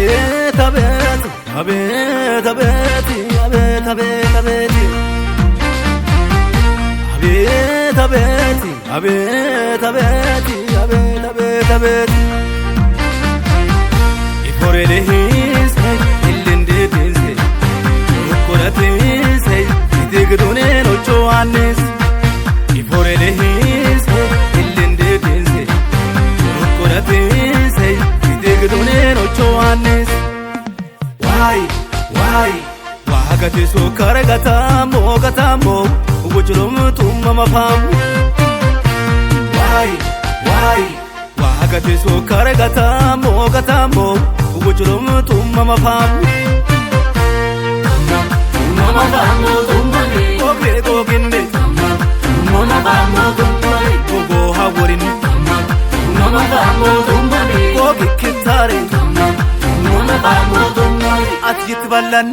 አቤት አቤት አቤት አቤት አቤት አቤት አቤት አቤት አቤት አቤት አቤት አቤት አቤት ኢፎሬሌሂስ ኢልንዴዲስ ሩኮራቲስ ኢትግዱኔ ኖቾዋኒስ ኢፎሬሌሂስ ኢልንዴዲስ ሩኮራቲስ ኢትግዱኔ ኖቾዋኒስ ዋይ ዋጋቲሶ ካረጋታሞ ጋታሞ ወጅሎም ቱመማፋም ዋይ ዋጋቲሶ ካረጋታሞ ጋታሞ ወጅሎም ቱመማፋም ቱመማፋም ቱመኒ ኦግሬ ጎግኔ ቱመማፋም ቱመኒ ጎጎ ሀወሪን ቱመማፋም ቱመኒ ጎግ ኪታሬ ቱመማፋም ቱመኒ አትይትባላን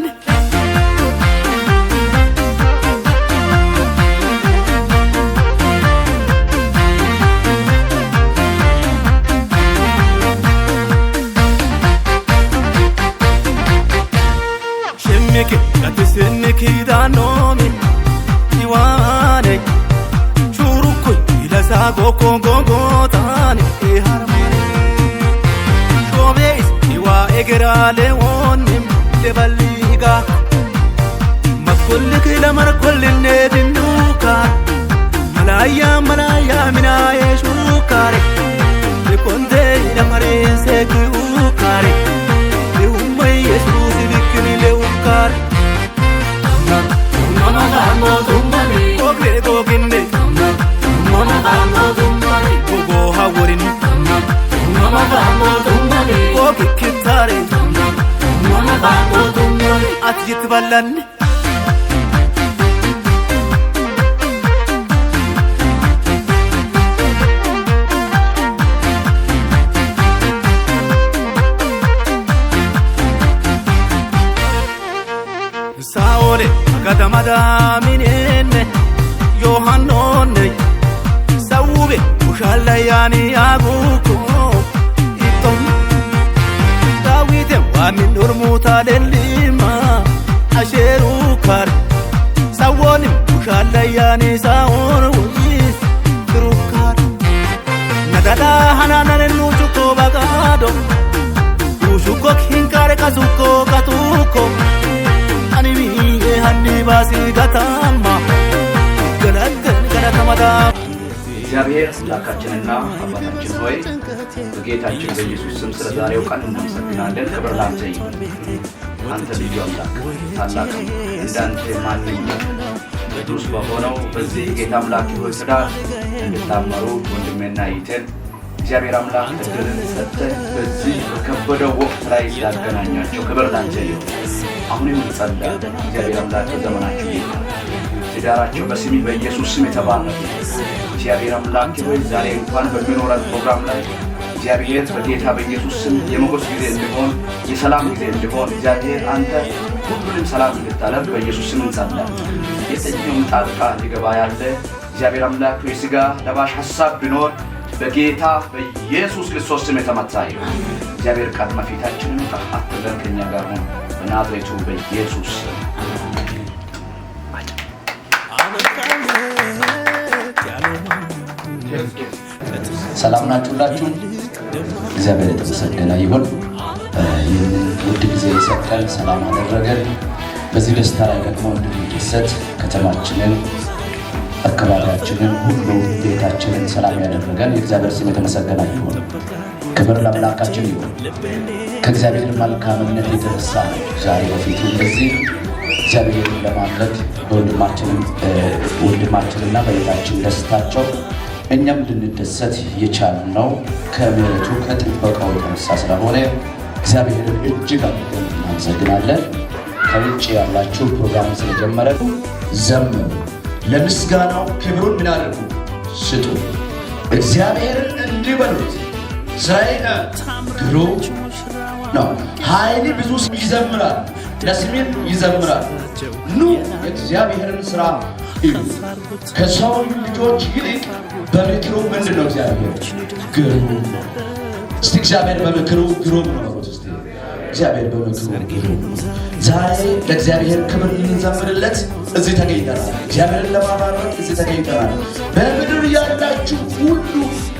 Gatisenniki danomi Iwane Churukui ilasa goko goko tani Iharamani Shobeis Iwa egerale onim Lebaliga Makullik ilamar kullin dinduka Malaya minaye shukare Likonde ilamare seki ukare Liumay yesusi bikini leukare Mama vamo dumbani Ogre goginne Mama vamo dumbani Gogo haworin Mama vamo dumbani Gogi kitare Mama vamo dumbani Atjit balan Saole Kadamada minenne Yohannone Saube Ushalayani aguko Itom Dawite Wamin urmuta lelima Asheru kar Sawonim Ushalayani saor wis Drukar Nadala hanana nuchuko bagado Ushuko hinkare kazuko katuko Animi hani basi gatama ገለተን ገለተማዳ እግዚአብሔር አምላካችንና አባታችን ሆይ በጌታችን በኢየሱስ ስም ስለ ዛሬው ቀን እናመሰግናለን። ክብር ላንተ ይሁን። አንተ ልዩ አምላክ ታላቅ እንዳንተ ማንም ቅዱስ በሆነው በዚህ ጌታ አምላክ ሆይ ትዳር እንድታመሩ ወንድሜና ይተን እግዚአብሔር አምላክ እድልን ሰጥተህ በዚህ በከበደው ወቅት ላይ ያገናኛቸው ክብር ላንተ ይሁን። አሁንም እንጸልያለን። እግዚአብሔር አምላክ በዘመናችሁ ይባርክ። ትዳራቸው በስሚ በኢየሱስ ስም የተባረከ እግዚአብሔር አምላክ ሆይ ዛሬ እንኳን በሚኖረን ፕሮግራም ላይ እግዚአብሔር በጌታ በኢየሱስ ስም የሞገስ ጊዜ እንዲሆን የሰላም ጊዜ እንዲሆን እግዚአብሔር አንተ ሁሉንም ሰላም እንድታለብ በኢየሱስ ስም እንጸልያለን። የትኛውም ጣልቃ ሊገባ ያለ እግዚአብሔር አምላክ ሆይ ሥጋ ለባሽ ሐሳብ ቢኖር በጌታ በኢየሱስ ክርስቶስ ስም የተመታ ይሁን። እግዚአብሔር ቀድመ ፊታችንን አትለን ከኛ ጋር ሆን በናዝሬቱ በኢየሱስ ስም ሰላም ናችሁላችሁ። እግዚአብሔር የተመሰገነ ይሁን። ይህንን ውድ ጊዜ የሰጠን ሰላም አደረገን። በዚህ ደስታ ላይ ደግሞ እንድንደሰት ከተማችንን አካባቢያችንን ሁሉ ቤታችንን ሰላም ያደረገን የእግዚአብሔር ስም የተመሰገነ ይሁን። ክብር ለአምላካችን ይሁን። ከእግዚአብሔር መልካምነት የተነሳ ዛሬ በፊቱ እንደዚህ እግዚአብሔርን ለማምለክ ወንድማችንና በቤታችን ደስታቸው እኛም እንድንደሰት የቻልነው ከምሕረቱ ከጥበቃው የተነሳ ስለሆነ እግዚአብሔርን እጅግ አድርገን እናመሰግናለን። ከውጭ ያላችሁ ፕሮግራም ስለጀመረ ዘምሩ፣ ለምስጋናው ክብሩን ምን አድርጉ ስጡ። እግዚአብሔርን እንዲህ በሉት፣ ስራዬ ግሩም ነው፣ ኃይሌ ብዙ ይዘምራል፣ ለስሜም ይዘምራል። ኑ የእግዚአብሔርን ሥራ እዩ። ከሰው ልጆች ይልቅ በምክሩ ምንድን ነው እግዚአብሔር? ግሩም ነው። እስቲ እግዚአብሔር በምክሩ ግሩም ነው። እስቲ እግዚአብሔር በመክሩ ዛሬ ለእግዚአብሔር ክብር ልንዘምርለት እዚህ ተገኝተናል። እግዚአብሔርን ለማባረክ እዚህ ተገኝተናል። በምድር ያላችሁ ሁሉ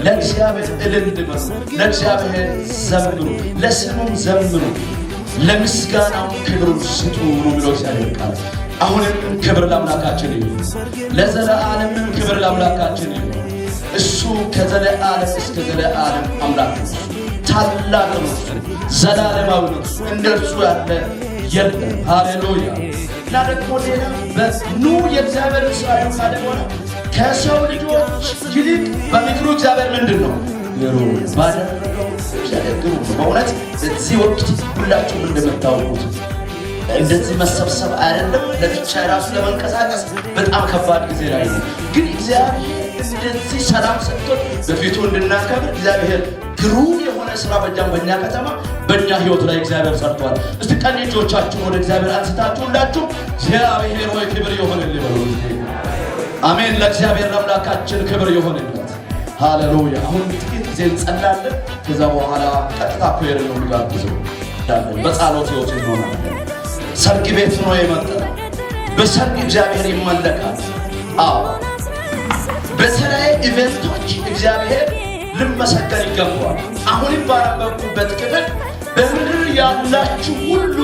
ለእግዚአብሔር እልል በሉ፣ ለእግዚአብሔር ዘምሩ፣ ለስሙም ዘምሩ፣ ለምስጋናው ክብሩን ስጡ ነው ብሎ እግዚአብሔር ቃል። አሁንም ክብር ለአምላካችን ይሁን፣ ለዘለዓለምም ክብር ለአምላካችን ይሁን። እሱ ከዘለዓለም እስከ ዘለዓለም አምላክ ነው። ታላቅ ነው፣ ዘላለማዊ ነው። እንደ እርሱ ያለ የለም። ሃሌሉያ። እና ደግሞ ሌላ በኑ የእግዚአብሔርን ሥራ ካለ በኋላ ከሰው ልጆች ይልቅ በምክሩ እግዚአብሔር ምንድን ነው? ግሩም ባደረገው እግዚአብሔር ግሩም ነው። በእውነት በዚህ ወቅት ሁላችሁም እንደምታውቁት እንደዚህ መሰብሰብ አይደለም ለብቻ ራሱ ለመንቀሳቀስ በጣም ከባድ ጊዜ ላይ ነው። ግን እግዚአብሔር እንደዚህ ሰላም ሰጥቶን በፊቱ እንድናከብር እግዚአብሔር ግሩም የሆነ ሥራ በእኛ ከተማ በእኛ ሕይወት ላይ እግዚአብሔር ሰርቷል። እስቲ ቀኝ እጆቻችሁን ወደ እግዚአብሔር አንስታችሁ ሁላችሁ እግዚአብሔር ሆይ ክብር ይሁንልህ በሉ። አሜን። ለእግዚአብሔር አምላካችን ክብር ይሁንለት። ሃሌሉያ። አሁን ጥቂት ጊዜ እንጸልያለን። ከዛ በኋላ ቀጥታ ፕሬየር ነው የሚጋብዘው። በጸሎት ሕይወት እንሆናለን። ሰርግ ቤት ነው የመጣው። በሰርግ እግዚአብሔር ይመለካል። አዎ፣ በተለያዩ ኢቨንቶች እግዚአብሔር ልመሰገን ይገባዋል። አሁንም ባነበብኩበት ክፍል በምድር ያላችሁ ሁሉ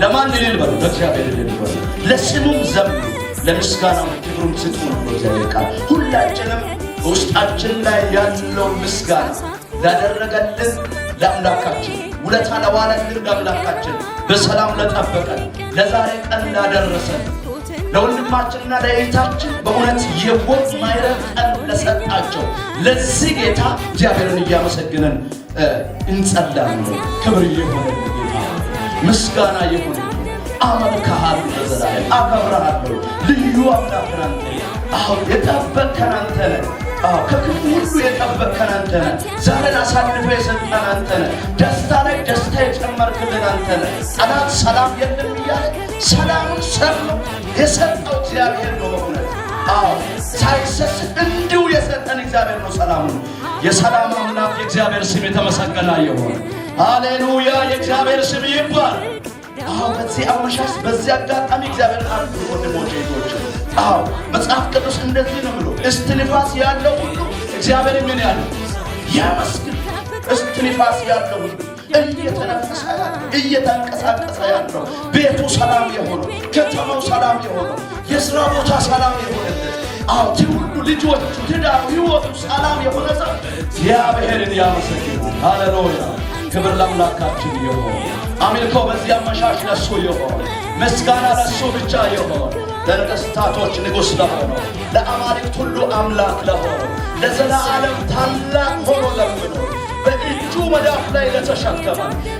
ለማን እልል በሉ? ለእግዚአብሔር እልል በሉ፣ ለስሙም ዘምሩ፣ ለምስጋናው ክብሩን ስጡ ነው እግዚአብሔር ቃል። ሁላችንም በውስጣችን ላይ ያለው ምስጋና ላደረገልን ለአምላካችን፣ ውለታ ለዋለልን ለአምላካችን፣ በሰላም ለጠበቀን፣ ለዛሬ ቀን ላደረሰን ለወንድማችንና ለእህታችን በእውነት የወግ ማይረግ ቀን ለሰጣቸው ለዚህ ጌታ እግዚአብሔርን እያመሰግነን እንጸልያለን። ክብር ይሁንልህ ጌታ፣ ምስጋና ይሁንልህ። አመልክሃለሁ፣ ለዘላለም አከብርሃለሁ። ልዩ አምላክ አንተ ነህ። አዎ፣ የጠበቅከን አንተ ነህ። አዎ፣ ከክፉ ሁሉ የጠበቅከን አንተ ነህ። ዛሬን አሳልፈህ የሰጠን አንተ ነህ። ደስታ ላይ ደስታ የጨመርክልን አንተ ነህ። ጠላት ሰላም የለም እያለ ሰላሙን ሰብሎ የሰጠው እግዚአብሔር ነው። በእውነት አዎ፣ ሳይሰስት እንዲሁ የሰጠን እግዚአብሔር ነው ሰላሙን። የሰላም አምላክ የእግዚአብሔር ስም የተመሰገነ ይሁን። ሃሌሉያ። የእግዚአብሔር ስም ይባል። አዎ፣ በዚህ አመሻሽ በዚህ አጋጣሚ እግዚአብሔር አርዱ ወንድሞቼ እህቶቼ። አዎ፣ መጽሐፍ ቅዱስ እንደዚህ ነው ብሎ እስትንፋስ ያለው ሁሉ እግዚአብሔር ምን ያለው ያመስግን። እስትንፋስ ያለው ሁሉ እየተነፈሰ ያለው እየተንቀሳቀሰ ያለው ቤቱ ሰላም የሆነው ከተማው ሰላም የሆነው የሥራ ቦታ ሰላም የሆነለት አዎ፣ ሁሉ ልጆቹ ትዳሩ ሕይወቱ ሰላም የሆነ ሰው እግዚአብሔርን ያመሰግናል። ሃሌሉያ። ክብር ለአምላካችን ይሁን። አምልኮ በዚህ አመሻሽ ለእሱ ይሁን። ምስጋና ለእሱ ብቻ ይሁን። ለነገሥታቶች ንጉሥ ለሆነው ለአማልክት ሁሉ አምላክ ለሆነው ለዘላለም ታላቅ ሆኖ ለምኖር በእጁ መዳፍ ላይ ለተሸከመ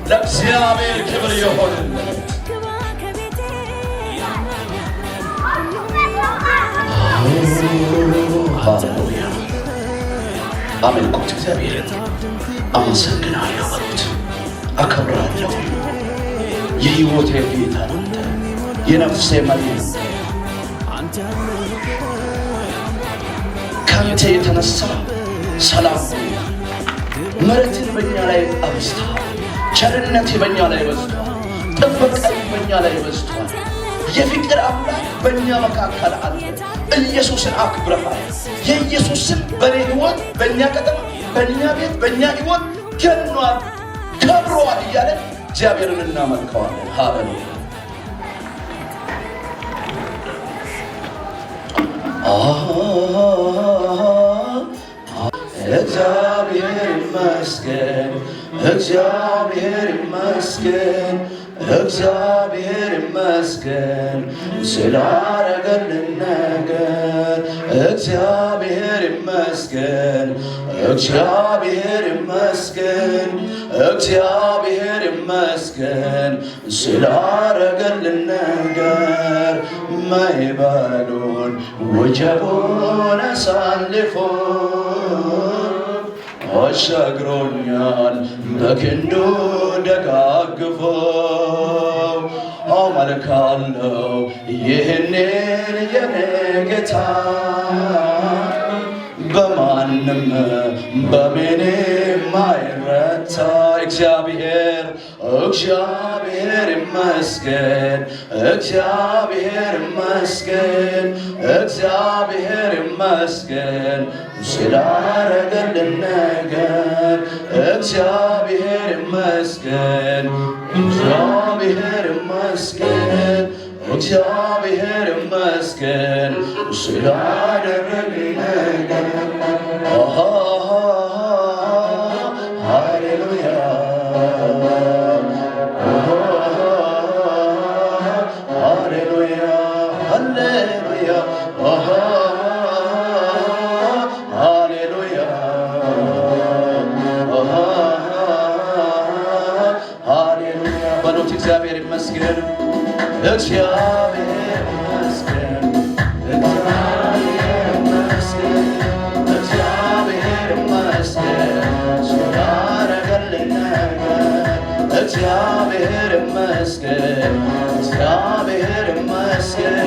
ለእግዚአብሔር ክብር ይሁንለት። ሃሌሉያ። አምልኮት እግዚአብሔር አመሰግናለሁ በሉት። አከብራለሁ። የሕይወቴ ጌታ አንተ፣ የነፍሴ መሪ አንተ። ከአንተ የተነሳ ሰላም ምሕረትን በእኛ ላይ አብዝተሃል። ቸርነቴ በእኛ ላይ በዝቷል። ጥበቃዬ በእኛ ላይ በዝቷል። የፍቅር አምላክ በእኛ መካከል አለ። ኢየሱስን አክብረሃል። የኢየሱስን በእኔ ሕይወት፣ በእኛ ከተማ፣ በእኛ ቤት፣ በእኛ ሕይወት ገኗል፣ ከብሯል እያለን እግዚአብሔርን እናመልከዋለን። ሃሌሉያ። እግዚአብሔር ይመስገን፣ እግዚአብሔር ይመስገን፣ እግዚአብሔር ይመስገን ስላረገልን ነገር። እግዚአብሔር ይመስገን፣ እግዚአብሔር ይመስገን፣ እግዚአብሔር ይመስገን ስላረገልን ነገር። ማዕበሉን ወጀቡን አሳልፎ አሻግሮኛል በክንዱ ደጋግፎ። አመልካለሁ ይህንን የኔ ጌታ፣ በማንም በምንም አይረታ። እግዚአብሔር ይመስገን እግዚአብሔር ይመስገን እግዚአብሔር ይመስገን ስላረገልን ነገር እግዚአብሔር ይመስገን እግዚአብሔር ይመስገን እግዚአብሔር ይመስገን ስላደረገልን ነገር ሃሌሉያ ሃሌሉያ ሃሌሉያ ሃሌሉያ ሃሌሉያ በሉት እግዚአብሔር ይመስገን እግዚአብሔር ይመስገን እግዚአብሔር ይመስገን እግዚአብሔር ይመስገን ስላደረገልን ነገር እግዚአብሔር ይመስገን እግዚአብሔር ይመስገን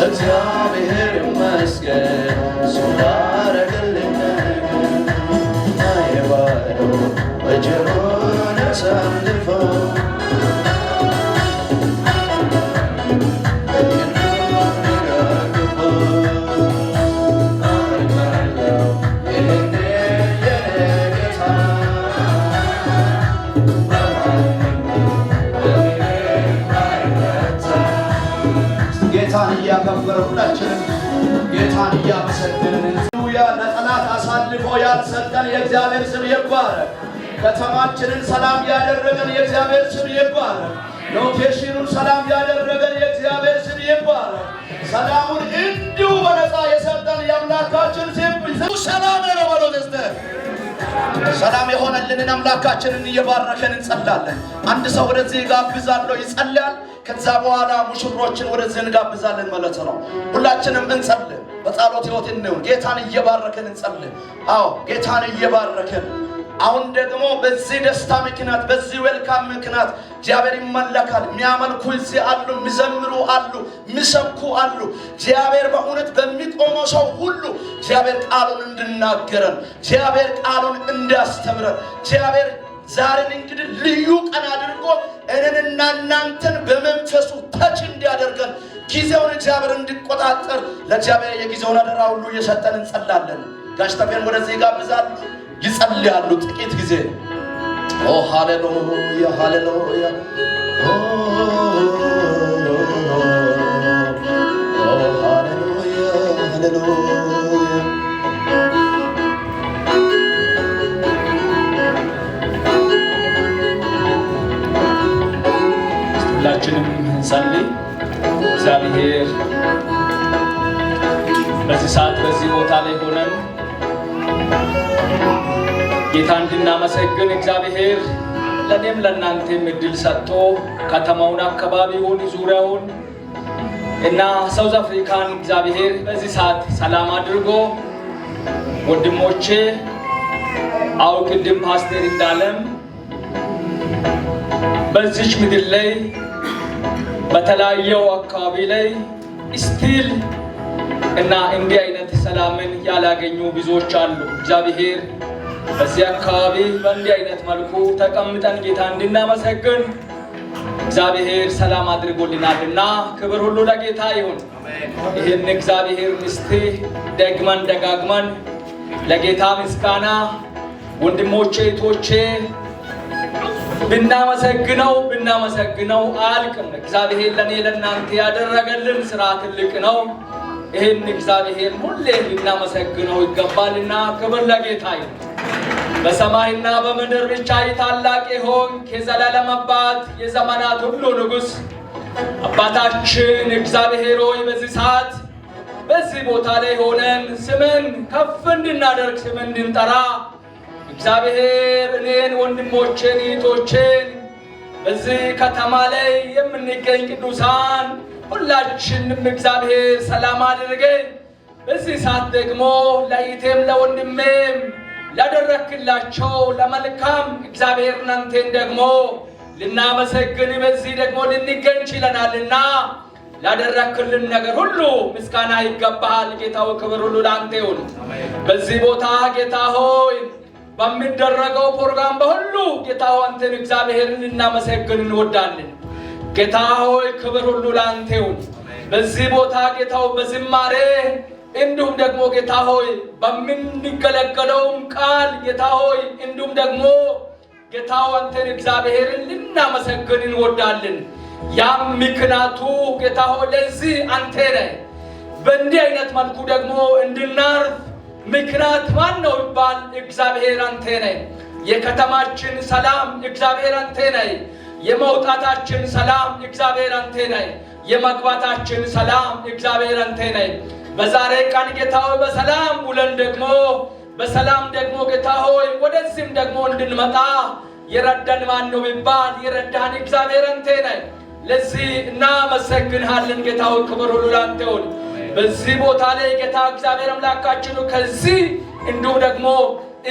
እግዚአብሔር ይመስገን ስላደረገልን ነገር አይባዶ ወጀሩን አሳልፈው ጌታን እያመሰገንን ለጠላት አሳልፎ ያልሰጠን የእግዚአብሔር ስም ይባረክ። ከተማችንን ሰላም ያደረገን የእግዚአብሔር ስም ይባረክ። ሎኬሽኑን ሰላም ያደረገን የእግዚአብሔር ስም ይባረክ። ሰላሙን እንዲሁ በነፃ የሰጠን የአምላካችን ስም ሰላም ነው። በሎደስተ ሰላም የሆነልንን አምላካችንን እየባረከን እንጸልያለን። አንድ ሰው ወደዚህ ጋብዛለሁ ይጸልያል። ከዛ በኋላ ሙሽሮችን ወደዚህ እንጋብዛለን ማለት ነው። ሁላችንም እንጸልይ፣ በጸሎት ሕይወት እንሁን። ጌታን እየባረከን እንጸልይ። አዎ ጌታን እየባረከን አሁን ደግሞ በዚህ ደስታ ምክንያት በዚህ ዌልካም ምክንያት እግዚአብሔር ይመለካል። የሚያመልኩ እዚህ አሉ፣ የሚዘምሩ አሉ፣ የሚሰብኩ አሉ። እግዚአብሔር በእውነት በሚቆመው ሰው ሁሉ እግዚአብሔር ቃሉን እንድናገረን እግዚአብሔር ቃሉን እንዲያስተምረን እግዚአብሔር ዛሬን እንግዲህ ልዩ ቀን አድርጎ እኔንና እናንተን በመንፈሱ ተች እንዲያደርገን ጊዜውን እግዚአብሔር እንዲቆጣጠር ለእግዚአብሔር የጊዜውን አደራ ሁሉ እየሰጠን እንጸልያለን። ጋሽ ተፌን ወደዚህ ጋብዛል፣ ይጸልያሉ ጥቂት ጊዜ። ኦ ሃሌሉያ ሃሌሉያ ኦ ሃሌሉያ ሃሌሉያ ሁላችንም እንጸልይ። እግዚአብሔር በዚህ ሰዓት በዚህ ቦታ ላይ ሆነን ጌታ እንድናመሰግን እግዚአብሔር ለኔም ለእናንተም እድል ሰጥቶ ከተማውን አካባቢውን ዙሪያውን እና ሳውዝ አፍሪካን እግዚአብሔር በዚህ ሰዓት ሰላም አድርጎ ወንድሞቼ ቅድም ፓስተር እንዳለም በዚች ምድር ላይ በተለያየው አካባቢ ላይ ስቲል እና እንዲህ አይነት ሰላምን ያላገኙ ብዙዎች አሉ። እግዚአብሔር በዚህ አካባቢ በእንዲህ አይነት መልኩ ተቀምጠን ጌታ እንድናመሰግን እግዚአብሔር ሰላም አድርጎልናልና ክብር ሁሉ ለጌታ ይሁን። ይህን እግዚአብሔር ምስቲ ደግመን ደጋግመን ለጌታ ምስጋና ወንድሞቼ እህቶቼ ብናመሰግነው አያልቅም። እግዚአብሔር ለኔ ለእናንተ ያደረገልን ስራ ትልቅ ነው። ይህን እግዚአብሔር ሁሌ ልናመሰግነው ይገባልና ክብር ለጌታ ይሁን። በሰማይና በምድር ብቻ ታላቅ ሆንክ የዘላለም አባት የዘመናት ሁሉ ንጉሥ አባታችን እግዚአብሔር ሆይ በዚህ ሰዓት በዚህ ቦታ ላይ ሆነን ስምን ከፍ እንድናደርግ ስምን እንድንጠራ እግዚአብሔር እኔን ወንድሞቼን እህቶቼን በዚህ ከተማ ላይ የምንገኝ ቅዱሳን ሁላችንም እግዚአብሔር ሰላም አድርገን በዚህ ሰዓት ደግሞ ለይቴም ለወንድሜም ላደረክላቸው ለመልካም እግዚአብሔር እናንተን ደግሞ ልናመሰግን በዚህ ደግሞ ልንገኝ ችለናልና ላደረክልን ነገር ሁሉ ምስጋና ይገባሃል። ጌታው ክብር ሁሉ ላንተ ይሁን። በዚህ ቦታ ጌታ ሆይ በሚደረገው ፕሮግራም በሁሉ ጌታ ሆይ አንተን እግዚአብሔርን እናመሰግን እንወዳለን። ጌታ ሆይ ክብር ሁሉ ላንተ ይሁን። በዚህ ቦታ ጌታ ሆይ በዝማሬ እንዲሁም ደግሞ ጌታ ሆይ በምንገለገለውም ቃል ጌታ ሆይ እንዲሁም ደግሞ ጌታ ሆይ አንተን እግዚአብሔርን ልናመሰግን እንወዳለን። ያም ምክንያቱ ጌታ ሆይ ለዚህ አንተ ነህ። በእንዲህ አይነት መልኩ ደግሞ እንድናርፍ ምክንያት ማን ነው ይባል? እግዚአብሔር አንተ ነህ። የከተማችን ሰላም እግዚአብሔር አንተ ነህ። የመውጣታችን ሰላም እግዚአብሔር አንተ ነህ። የመግባታችን ሰላም እግዚአብሔር አንተ ነህ። በዛሬ ቀን ጌታ ሆይ በሰላም ውለን ደግሞ በሰላም ደግሞ ጌታ ሆይ ወደዚህም ደግሞ እንድንመጣ የረዳን ማን ነው ቢባል የረዳን እግዚአብሔር አንተ ነህ። ለዚህ እናመሰግንሃለን ጌታ ሆይ ክብር ሁሉ ላንተ ይሁን። በዚህ ቦታ ላይ ጌታ እግዚአብሔር አምላካችን ከዚህ እንዲሁም ደግሞ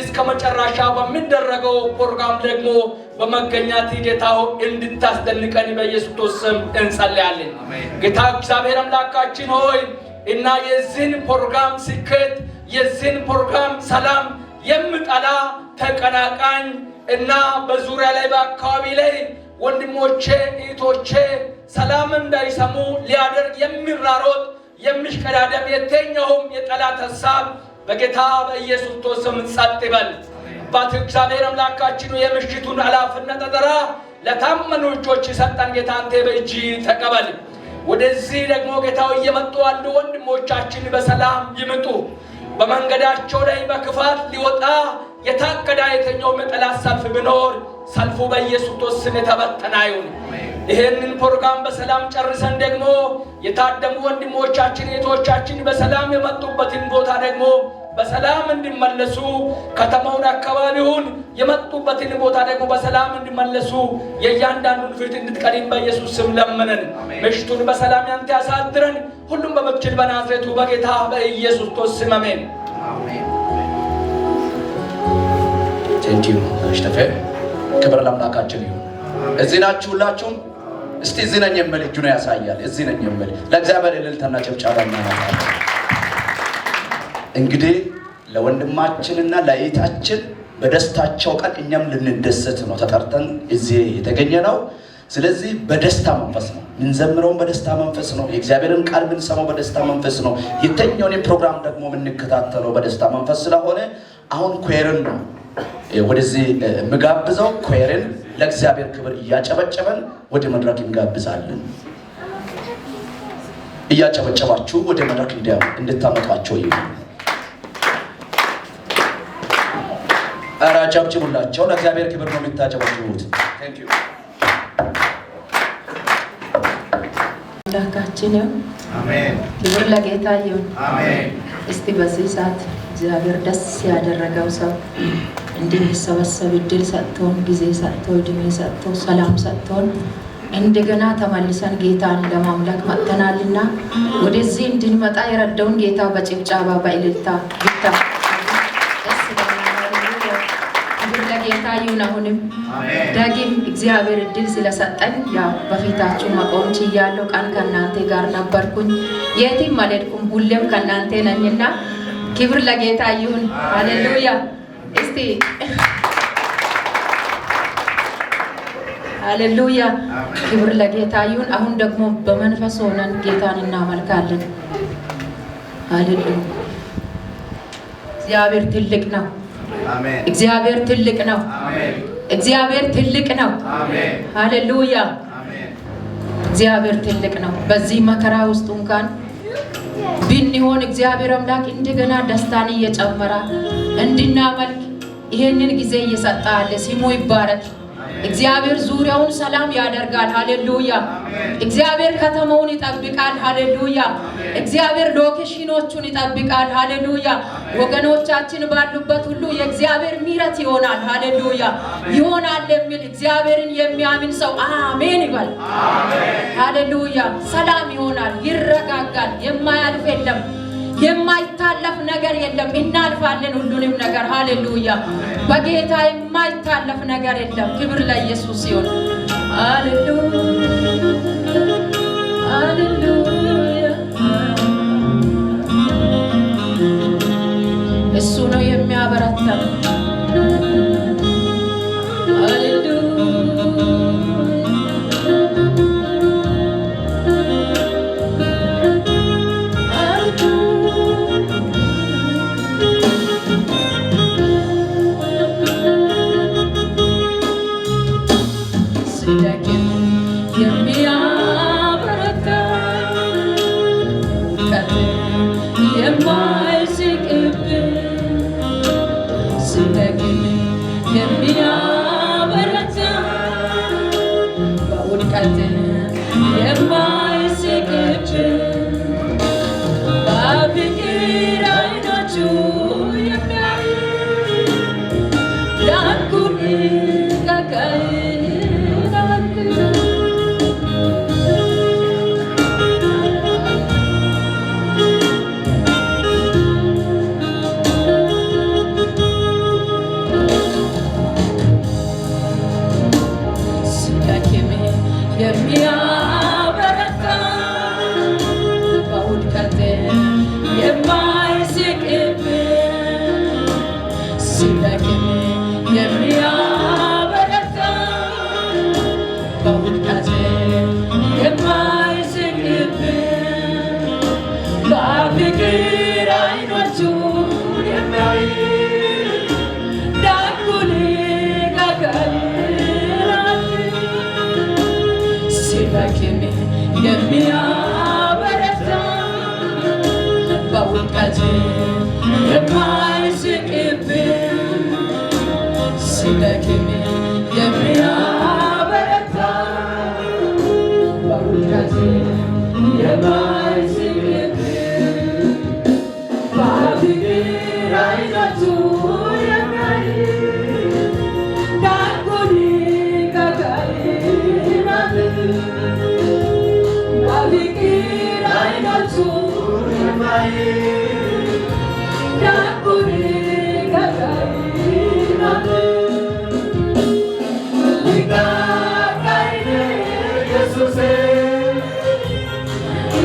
እስከ መጨረሻ በሚደረገው ፕሮግራም ደግሞ በመገኘት ጌታ ሆይ እንድታስደንቀን በኢየሱስ ክርስቶስ ስም እንጸልያለን። ጌታ እግዚአብሔር አምላካችን ሆይ እና የዚህን ፕሮግራም ስኬት የዚህን ፕሮግራም ሰላም የምጠላ ተቀናቃኝ እና በዙሪያ ላይ በአካባቢ ላይ ወንድሞቼ እህቶቼ ሰላም እንዳይሰሙ ሊያደርግ የሚራሮጥ የሚሽቀዳደም የትኛውም የጠላት ሐሳብ በጌታ በኢየሱስ ክርስቶስ ስም ጸጥ ይበል። አባት እግዚአብሔር አምላካችን የምሽቱን ኃላፊነት አደራ ለታመኑ እጆች ሰጠን። ጌታ አንተ በእጅ ተቀበል። ወደዚህ ደግሞ ጌታው እየመጡ ያሉ ወንድሞቻችን በሰላም ይምጡ። በመንገዳቸው ላይ በክፋት ሊወጣ የታቀደ የትኛውም የጠላት ሰልፍ ቢኖር ሰልፉ በኢየሱስ ክርስቶስ ስም የተበተነ ይሁን። ይሄንን ፕሮግራም በሰላም ጨርሰን ደግሞ የታደሙ ወንድሞቻችን እህቶቻችን በሰላም የመጡበትን ቦታ ደግሞ በሰላም እንዲመለሱ ከተማውን አካባቢውን የመጡበትን ቦታ ደግሞ በሰላም እንዲመለሱ የእያንዳንዱን ፊት እንድትቀድም በኢየሱስ ስም ለምነን ምሽቱን በሰላም ያንተ ያሳድረን። ሁሉም በምትችል በናዝሬቱ በጌታ በኢየሱስ ክርስቶስ ስም አሜን። ቴንኪዩ አሽተፈ ክብር ለአምላካችን ይሁን። እዚህ ናችሁ ሁላችሁም? እስቲ እዚህ ነኝ የምል እጁን ያሳያል። እዚህ ነኝ የምል ለእግዚአብሔር እልልታና ጭብጨባ እናመጣለን። እንግዲህ ለወንድማችንና ለእህታችን በደስታቸው ቀን እኛም ልንደሰት ነው ተጠርተን እዚህ የተገኘ ነው። ስለዚህ በደስታ መንፈስ ነው ምንዘምረው፣ በደስታ መንፈስ ነው የእግዚአብሔርን ቃል ምንሰማው፣ በደስታ መንፈስ ነው የተኛውን ፕሮግራም ደግሞ ምንከታተለው በደስታ መንፈስ ስለሆነ አሁን ኮየርን ነው ወደዚህ ምጋብዘው። ኮየርን ለእግዚአብሔር ክብር እያጨበጨበን ወደ መድረክ እንጋብዛለን። እያጨበጨባችሁ ወደ መድረክ እንድታመጧቸው ይሁን። ኧረ አጨብጭቡላቸው። ለእግዚአብሔር ክብር ነው የምታጨበጭቡት። ቴንኪዩ አምላካችን አሜን። ክብር ለጌታ ይሁን። አሜን። እስቲ በዚህ ሰዓት እግዚአብሔር ደስ ያደረገው ሰው እንድንሰበሰብ እድል ሰጥቶን ጊዜ ሰጥቶ እድሜ ሰጥቶ ሰላም ሰጥቶን እንደገና ተመልሰን ጌታን ለማምለክ መጥተናልና ወደዚህ እንድንመጣ የረዳውን ጌታ በጭብጨባ በእልልታ ይታ ደስ ለጌታ ይሁን። አሁንም ዳግም እግዚአብሔር እድል ስለሰጠኝ ያው በፊታችሁ መቆም ችያለሁ። ቀን ከእናንተ ጋር ነበርኩኝ፣ የትም አልሄድኩም፣ ሁሌም ከእናንተ ነኝና ክብር ለጌታ ይሁን። ሃሌሉያ። እስቲ ሃሌሉያ ክብር ለጌታ ይሁን። አሁን ደግሞ በመንፈስ ሆነን ጌታን እናመልካለን። ሃሌሉያ። እግዚአብሔር ትልቅ ነው። አሜን። እግዚአብሔር ትልቅ ነው። አሜን። እግዚአብሔር ትልቅ ነው። አሜን። ሃሌሉያ። አሜን። እግዚአብሔር ትልቅ ነው። በዚህ መከራ ውስጥ እንኳን ብንሆን እግዚአብሔር አምላክ እንደገና ደስታን እየጨመረ እንድናመልክ ይሄንን ጊዜ እየሰጣለ ስሙ ይባረክ። እግዚአብሔር ዙሪያውን ሰላም ያደርጋል። ሃሌሉያ። እግዚአብሔር ከተማውን ይጠብቃል። ሃሌሉያ። እግዚአብሔር ሎኬሽኖቹን ይጠብቃል። ሃሌሉያ። ወገኖቻችን ባሉበት ሁሉ የእግዚአብሔር ምሕረት ይሆናል። ሃሌሉያ። ይሆናል የሚል እግዚአብሔርን የሚያምን ሰው አሜን ይበል። አሜን። ሃሌሉያ። ሰላም ይሆናል፣ ይረጋጋል። የማያልፍ የለም፣ የማይታለፍ ነገር የለም። እናልፋለን ሁሉንም ነገር። ሃሌሉያ። በጌታ የማይታለፍ ነገር የለም። ክብር ለኢየሱስ ይሁን። ሃሌሉያ ሃሌሉያ። እሱ ነው የሚያበረታን። የሚያበረታ ቀን የማይስቅብን ስደግም የሚያበረታ በውድቀት የማይስቅብን በፍቅር አይኖቹ የሚያይ ዳንኩን ከካይናት ስደክም የሚያበረታ በውድቀት የማይስቅብን ስደክም የሚያበረታ በውድቀት የማይስቅብን በፍቅር አይኖቹ የሚያይ ዳንኩን ከካይናት ስደክም የሚያበረታ በውድቀት የማይስቅብን ስደክም የሚያበረታ በውድቀት የማይስቅብን በፍቅር አይኖቹ የሚያይ ዳንኩን ከካይናት በፍቅር አይኖቹ የሚያይ ዳንኩን ከካይናት ሊጋጋይኔ ኢየሱሴ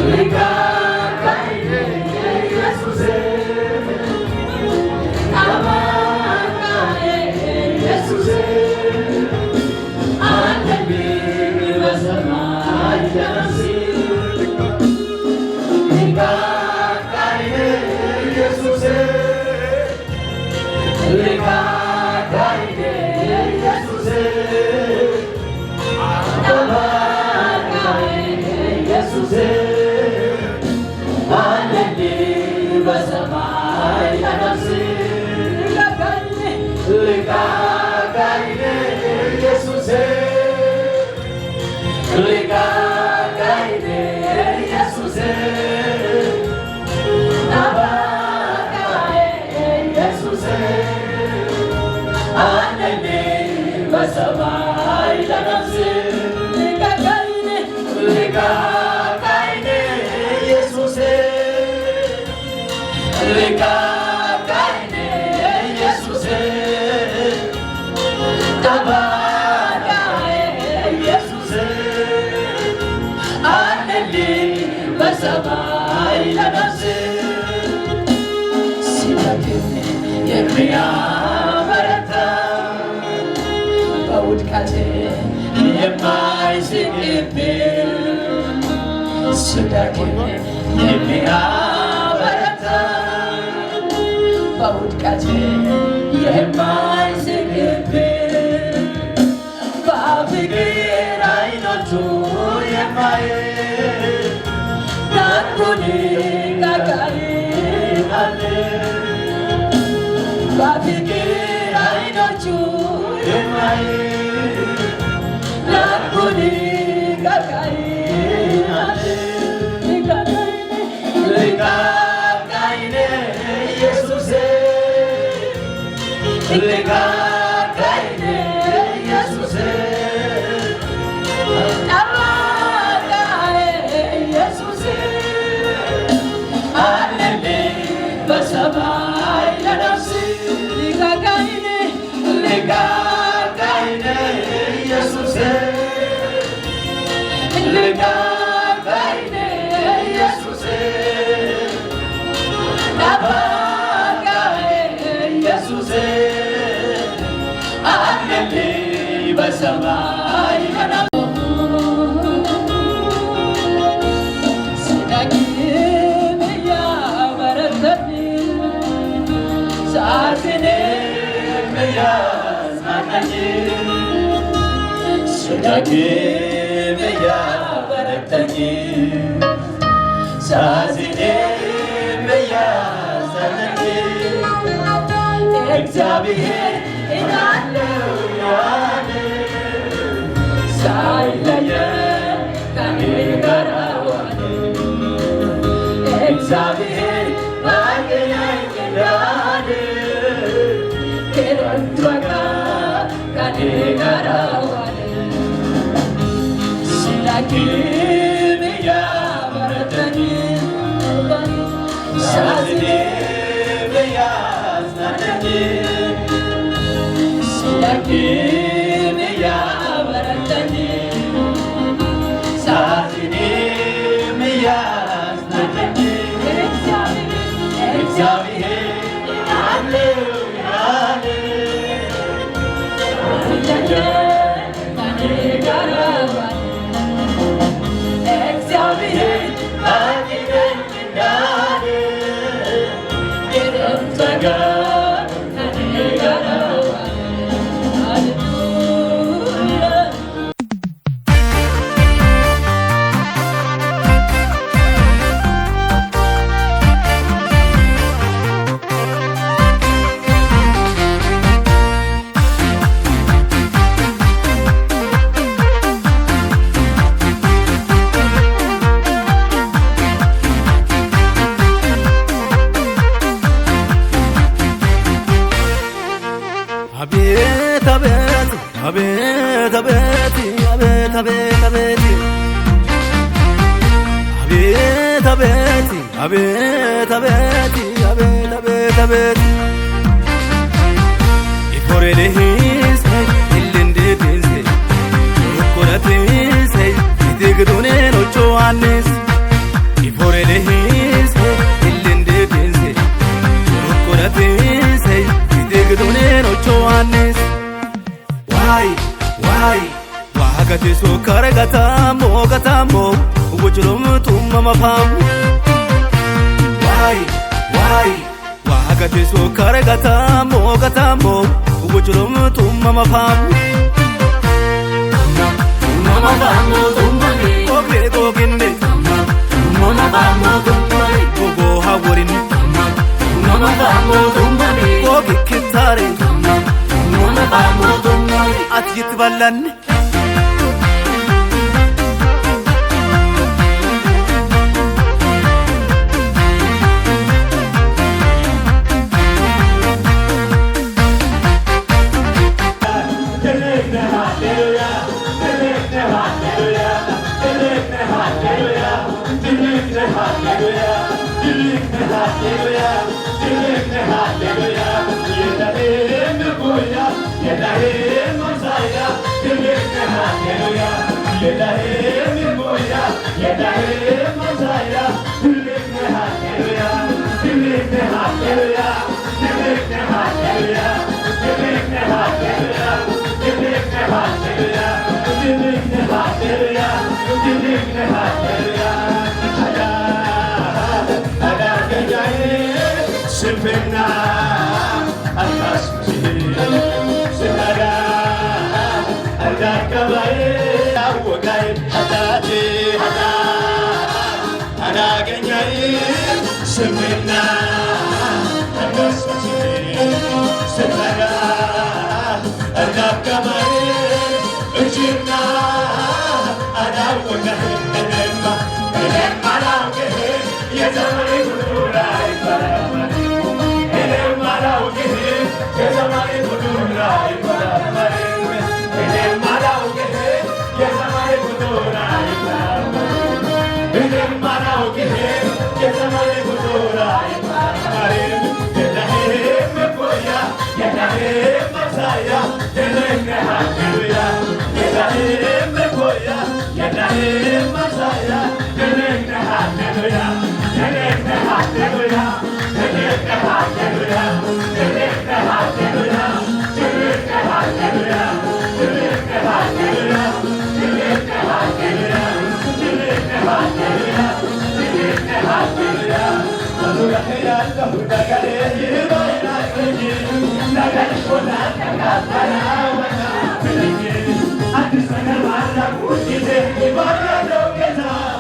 ሊጋጋይኔ ኢየሱሴ አማካዬ ኢየሱሴ አንተን በሰማይ ደረስ ሊጋጋይኔ ኢየሱሴ ሊጋጋይኔ ኢየሱሴ አማካዬ ኢየሱሴ አንተን በሰማይ ደረስ ሊጋጋይኔ ኢየሱሴ ሊጋጋይኔ ኢየሱሴ አማካዬ ኢየሱሴ አንተን በሰማይ ደረስ ሊጋጋይኔ ሊጋጋይኔ ኢየሱሴ ሊጋጋይኔ ኢየሱሴ አማካዬ ኢየሱሴ አንተን በሰማይ ደረስ ስደክም የሚያበረታ በውድቀት የማይስቅብን ስደክም የሚያበረታ በውድቀት የማይስቅብን በፍቅር አይኖቹ የሚያይ ዳንኩን ከካይናት በፍቅር አይኖቹ የሚያይ ዳንኩን ከካይናት ሊጋጋይኔ ኢየሱሴ ሊጋጋይኔ ኢየሱሴ አማካዬ ኢየሱሴ አንተን በሰማይ ደረስ ሊጋጋይኔ ሊጋጋይኔ ኢየሱሴ ሊጋጋይኔ ኢየሱሴ አማካዬ ኢየሱሴ አንተን በሰማይ ደረስ ስደክም እያበረታኝ ሳዝንም እያጽናናኝ ስደክም አበረተኝ ሳዝን በያዘነኝ እግዚአብሔር እንዳለው ያለ ሳይለየን ከኔ ጋር ዋለ እግዚአብሔር ባገኘኝ እንዳለ ክረምቱ በጋ ከኔ ጋር ዋለ ሲላክም እያበረተኝ ሳዝን በያዝናነኝ ሲላክም እያበረተኝ ሳዝንም እያዝናነኝ እግዚአብሔር አለው ያለ ከኔ ጋር ዋለ እግዚአብሔር ባገኘኝ እንዳለ ክረምቱ በጋ ከኔ ጋር ዋለ ሃሌሉያ አቤት አቤት አቤት አቤት አቤት አቤት አቤት አቤት አቤት አቤት አቤት አቤት አቤት አቤት ኢፎሬሌሂስ ኢልንዴዲንስ ኮራቲስ ኢትግዱኔ ኖቾዋንስ ኢፎሬሌሂስ ኢልንዴዲንስ ኮራቲስ ኢትግዱኔ ኖቾዋንስ ዋይ ዋይ ዋጋቴ ሶካረ ጋታሞ ጋታሞ ወጅሎም ቱመማ ፋም ዋይ ዋይ ዋጋቴ ሶካረ ጋታሞ ጋታሞ ወጅሎም ቱመማ ፋም ቱመማ ፋም ቱመኒ ኦኬ ጎጊንዴ ቱመማ ፋም ቱመኒ ጎጎ ሀወሪን ቱመማ ፋም ቱመኒ ጎጊ ኪታሬ ቱመማ ፋም ቱመኒ አትይትባላን Sifena atas sinada ada kabaye awogai adati ada genyai sifena atas sinada ada kabaye ujina ada wogai edema lauke yezamani kurai para Addis Ababa,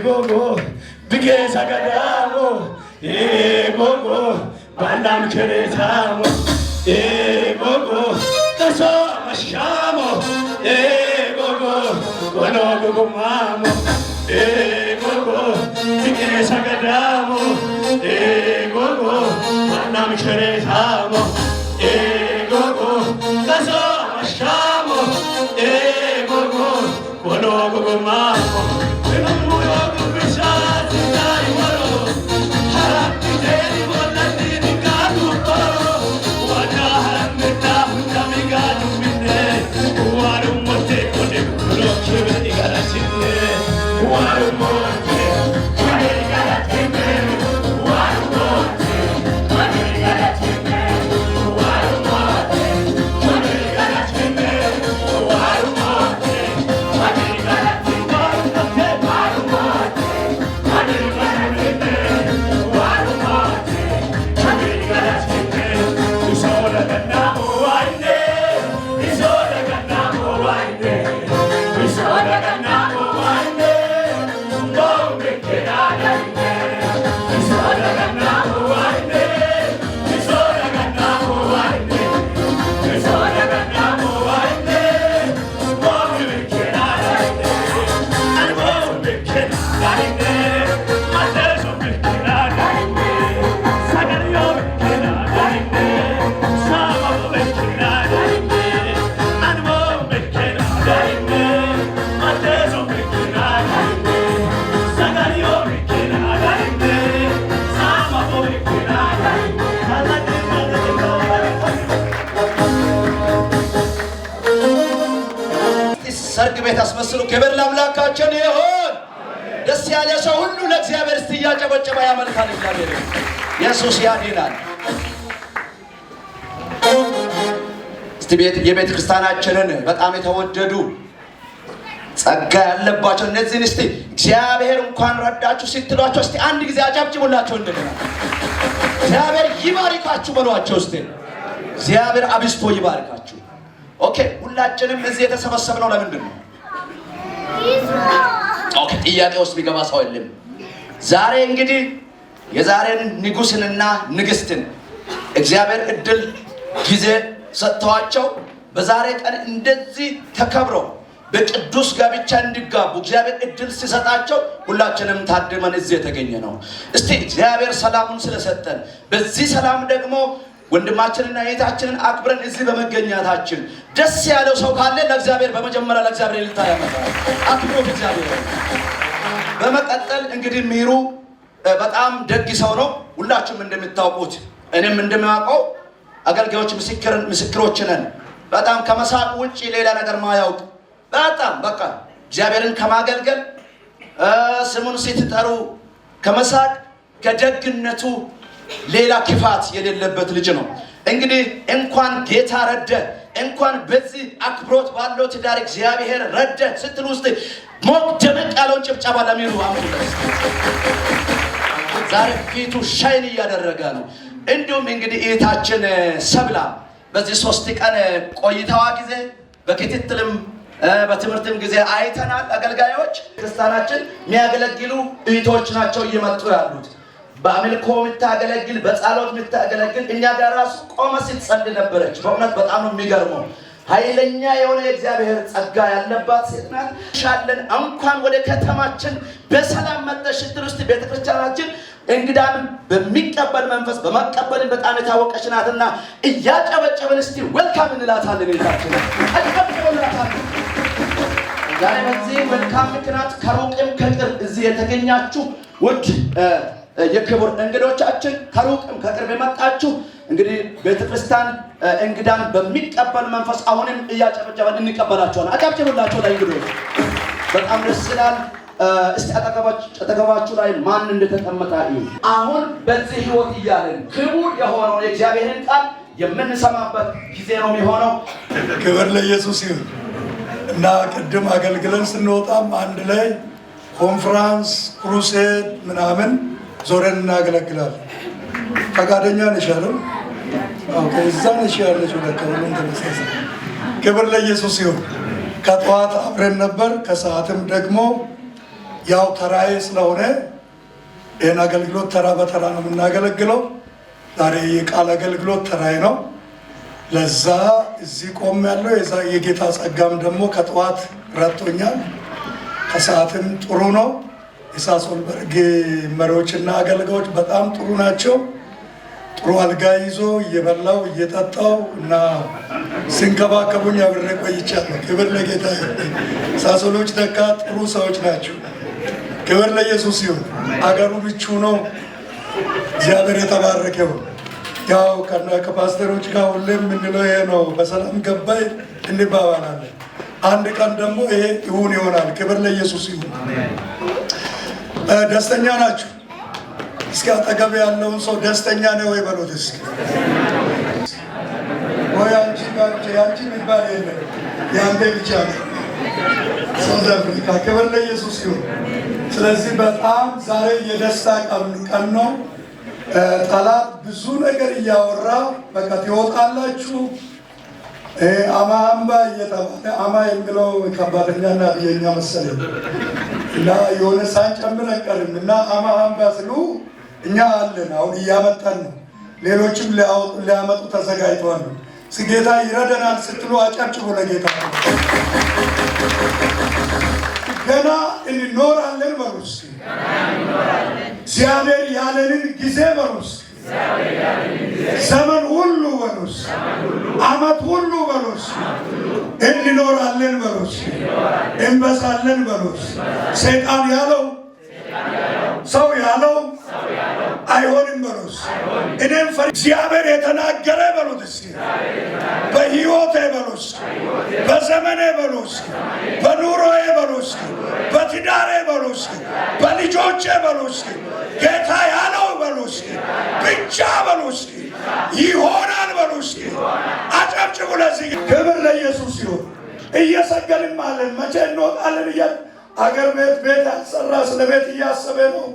Gogo, because I got Gogo, Bandam Keretamo, Gogo, that's all my shamo, Gogo. gono gugumamo gogo bige sagadamo gogo manam sherezamo gogo kaso mashamo gogo gono gugumamo ሰርግ ቤት አስመስሉ። ክብር ለአምላካችን ይሁን። ደስ ያለ ሰው ሁሉ ለእግዚአብሔር እስቲ እያጨበጨበ ያመልካል። እግዚአብሔር ኢየሱስ ያድናል። እስቲ የቤተ ክርስቲያናችንን በጣም የተወደዱ ጸጋ ያለባቸው እነዚህን እስቲ እግዚአብሔር እንኳን ረዳችሁ ስትሏቸው እስቲ አንድ ጊዜ አጨብጭቡላቸው። እንደገና እግዚአብሔር ይባርካችሁ በሏቸው። እስቲ እግዚአብሔር አብዝቶ ይባርካችሁ። ኦኬ፣ ሁላችንም እዚህ የተሰበሰብነው ለምንድን ነው? ኦኬ፣ ጥያቄ ውስጥ ቢገባ ሰው የለም። ዛሬ እንግዲህ የዛሬን ንጉስንና ንግስትን እግዚአብሔር እድል ጊዜ ሰጥተዋቸው በዛሬ ቀን እንደዚህ ተከብረው በቅዱስ ጋብቻ እንዲጋቡ እግዚአብሔር እድል ሲሰጣቸው ሁላችንም ታድመን እዚህ የተገኘ ነው። እስቲ እግዚአብሔር ሰላሙን ስለሰጠን በዚህ ሰላም ደግሞ ወንድማችንና እህታችንን አክብረን እዚህ በመገኘታችን ደስ ያለው ሰው ካለ ለእግዚአብሔር በመጀመሪያ ለእግዚአብሔር ልታ ያመጣል አክብሮት እግዚአብሔር። በመቀጠል እንግዲህ ሚሩ በጣም ደግ ሰው ነው። ሁላችሁም እንደምታውቁት እኔም እንደማውቀው አገልጋዮች ምስክሮች ነን። በጣም ከመሳቅ ውጪ ሌላ ነገር ማያውቅ በጣም በቃ እግዚአብሔርን ከማገልገል ስሙን ስትጠሩ ከመሳቅ ከደግነቱ ሌላ ክፋት የሌለበት ልጅ ነው። እንግዲህ እንኳን ጌታ ረደ፣ እንኳን በዚህ አክብሮት ባለው ትዳር እግዚአብሔር ረደ ስትሉ ውስጥ ሞቅ ደመቅ ያለውን ጭብጨባ ለሚሩ አምጡለት። ዛሬ ፊቱ ሻይን እያደረገ ነው። እንዲሁም እንግዲህ እህታችን ሰብላ በዚህ 3 ቀን ቆይታዋ ጊዜ በክትትልም በትምህርትም ጊዜ አይተናል። አገልጋዮች ክርስቲያናችን የሚያገለግሉ እህቶች ናቸው እየመጡ ያሉት። በአምልኮ የምታገለግል በጸሎት የምታገለግል እኛ ጋር ራሱ ቆመ ስትጸልይ ነበረች። በእውነት በጣም ነው የሚገርመው። ኃይለኛ የሆነ የእግዚአብሔር ጸጋ ያለባት ሴት ናት። ሻለን እንኳን ወደ ከተማችን በሰላም መጥተሽ ስትል ውስጥ ቤተክርስቲያናችን እንግዳን በሚቀበል መንፈስ በመቀበል በጣም የታወቀች ናትና እያጨበጨበን እስቲ ዌልካም እንላታለን። እህታችን አጨበጭቡላታለን። ዛሬ በዚህ መልካም ምክንያት ከሩቅም ከቅርብ እዚህ የተገኛችሁ ውድ የክብር እንግዶቻችን ከሩቅም ከቅርብ የመጣችሁ እንግዲህ ቤተክርስቲያን እንግዳን በሚቀበል መንፈስ አሁንም እያጨበጨበን እንቀበላቸዋለን። አጨብጭቡላቸው ለእንግዶች። በጣም ደስ ይላል። እስቲ አጠገባችሁ ላይ ማን እንደተቀመጠ እዩ። አሁን በዚህ ህይወት እያለን ክቡር የሆነው የእግዚአብሔርን ቃል የምንሰማበት ጊዜ ነው የሚሆነው። ክብር ለኢየሱስ ይሁን እና ቅድም አገልግለን ስንወጣም አንድ ላይ ኮንፈረንስ ክሩሴድ ምናምን ዞረን እናገለግላለን። ፈቃደኛ ነሽ አይደል? ኦኬ፣ እዛ ነሽ ያለሽ ወደከረን ተነሳሳ። ክብር ለኢየሱስ ይሁን። ከጠዋት አብረን ነበር፣ ከሰዓትም ደግሞ ያው ተራዬ ስለሆነ ይህን አገልግሎት ተራ በተራ ነው የምናገለግለው። ዛሬ የቃል አገልግሎት ተራዬ ነው። ለዛ እዚህ ቆም ያለው የጌታ ጸጋም ደግሞ ከጠዋት ረድቶኛል። ከሰዓትም ጥሩ ነው። የሳሶልበርግ መሪዎችና አገልጋዮች በጣም ጥሩ ናቸው። ጥሩ አልጋ ይዞ እየበላው እየጠጣው እና ሲንከባከቡኝ አብሬ ቆይቻለሁ። ክብር ለጌታ ይሁን። ሳሶሎች ደካ ጥሩ ሰዎች ናቸው። ክብር ለኢየሱስ ይሁን። አገሩ ምቹ ነው። እግዚአብሔር የተባረከው። ያው ከፓስተሮች ጋር ሁሌም የምንለው ይሄ ነው። በሰላም ገባይ እንባባላለን። አንድ ቀን ደግሞ ይሄ ይሁን ይሆናል። ክብር ለኢየሱስ ይሁን። ደስተኛ ናችሁ? እስኪ አጠገብ ያለውን ሰው ደስተኛ ነው ወይ በሉት እስኪ። ወይ አንቺ የሚባል የለም፣ ያንተ ብቻ ነው። ሳውዝ አፍሪካ። ክብር ለኢየሱስ ይሁን። ስለዚህ በጣም ዛሬ የደስታ ቀን ነው። ጠላት ብዙ ነገር እያወራ በቃ ትወጣላችሁ አማምባ እየተባለ አማ የሚለው ከባተኛና ብየኛ መሰለኝ እና የሆነ ሳንጨምር አንቀርም እና አማምባ ስሉ እኛ አለን። አሁን እያመጣን ነው። ሌሎችም ሊያመጡ ተዘጋጅተዋል። ጌታ ይረዳናል ስትሉ አጨብጭቡ ለጌታ። ገና እንኖራለን በሉስ። እግዚአብሔር ያለንን ጊዜ በሉስ። ዘመን ሁሉ በሉስ። ዓመት ሁሉ በሉስ። እንኖራለን በሉስ። እንበዛለን በሉስ። ሰይጣን ያለው ሰው ያለው አይሆንም በሉስ። እኔም እግዚአብሔር የተናገረ በሉት እስኪ። በሕይወቴ በሉስ፣ በዘመኔ በሉስ፣ በኑሮዬ በሉስ፣ በትዳሬ በሉስ፣ በልጆቼ በሉስ፣ ጌታ ያለው በሉስ ብቻ በሉስ ይሆናል በሉስ። አጨብጭቡ ለዚህ። ክብር ለኢየሱስ ይሁን። እየሰገድን አለን። መቼ እንወጣለን እያል አገር ቤት ያልሰራ ስለ ቤት እያሰበ ነው።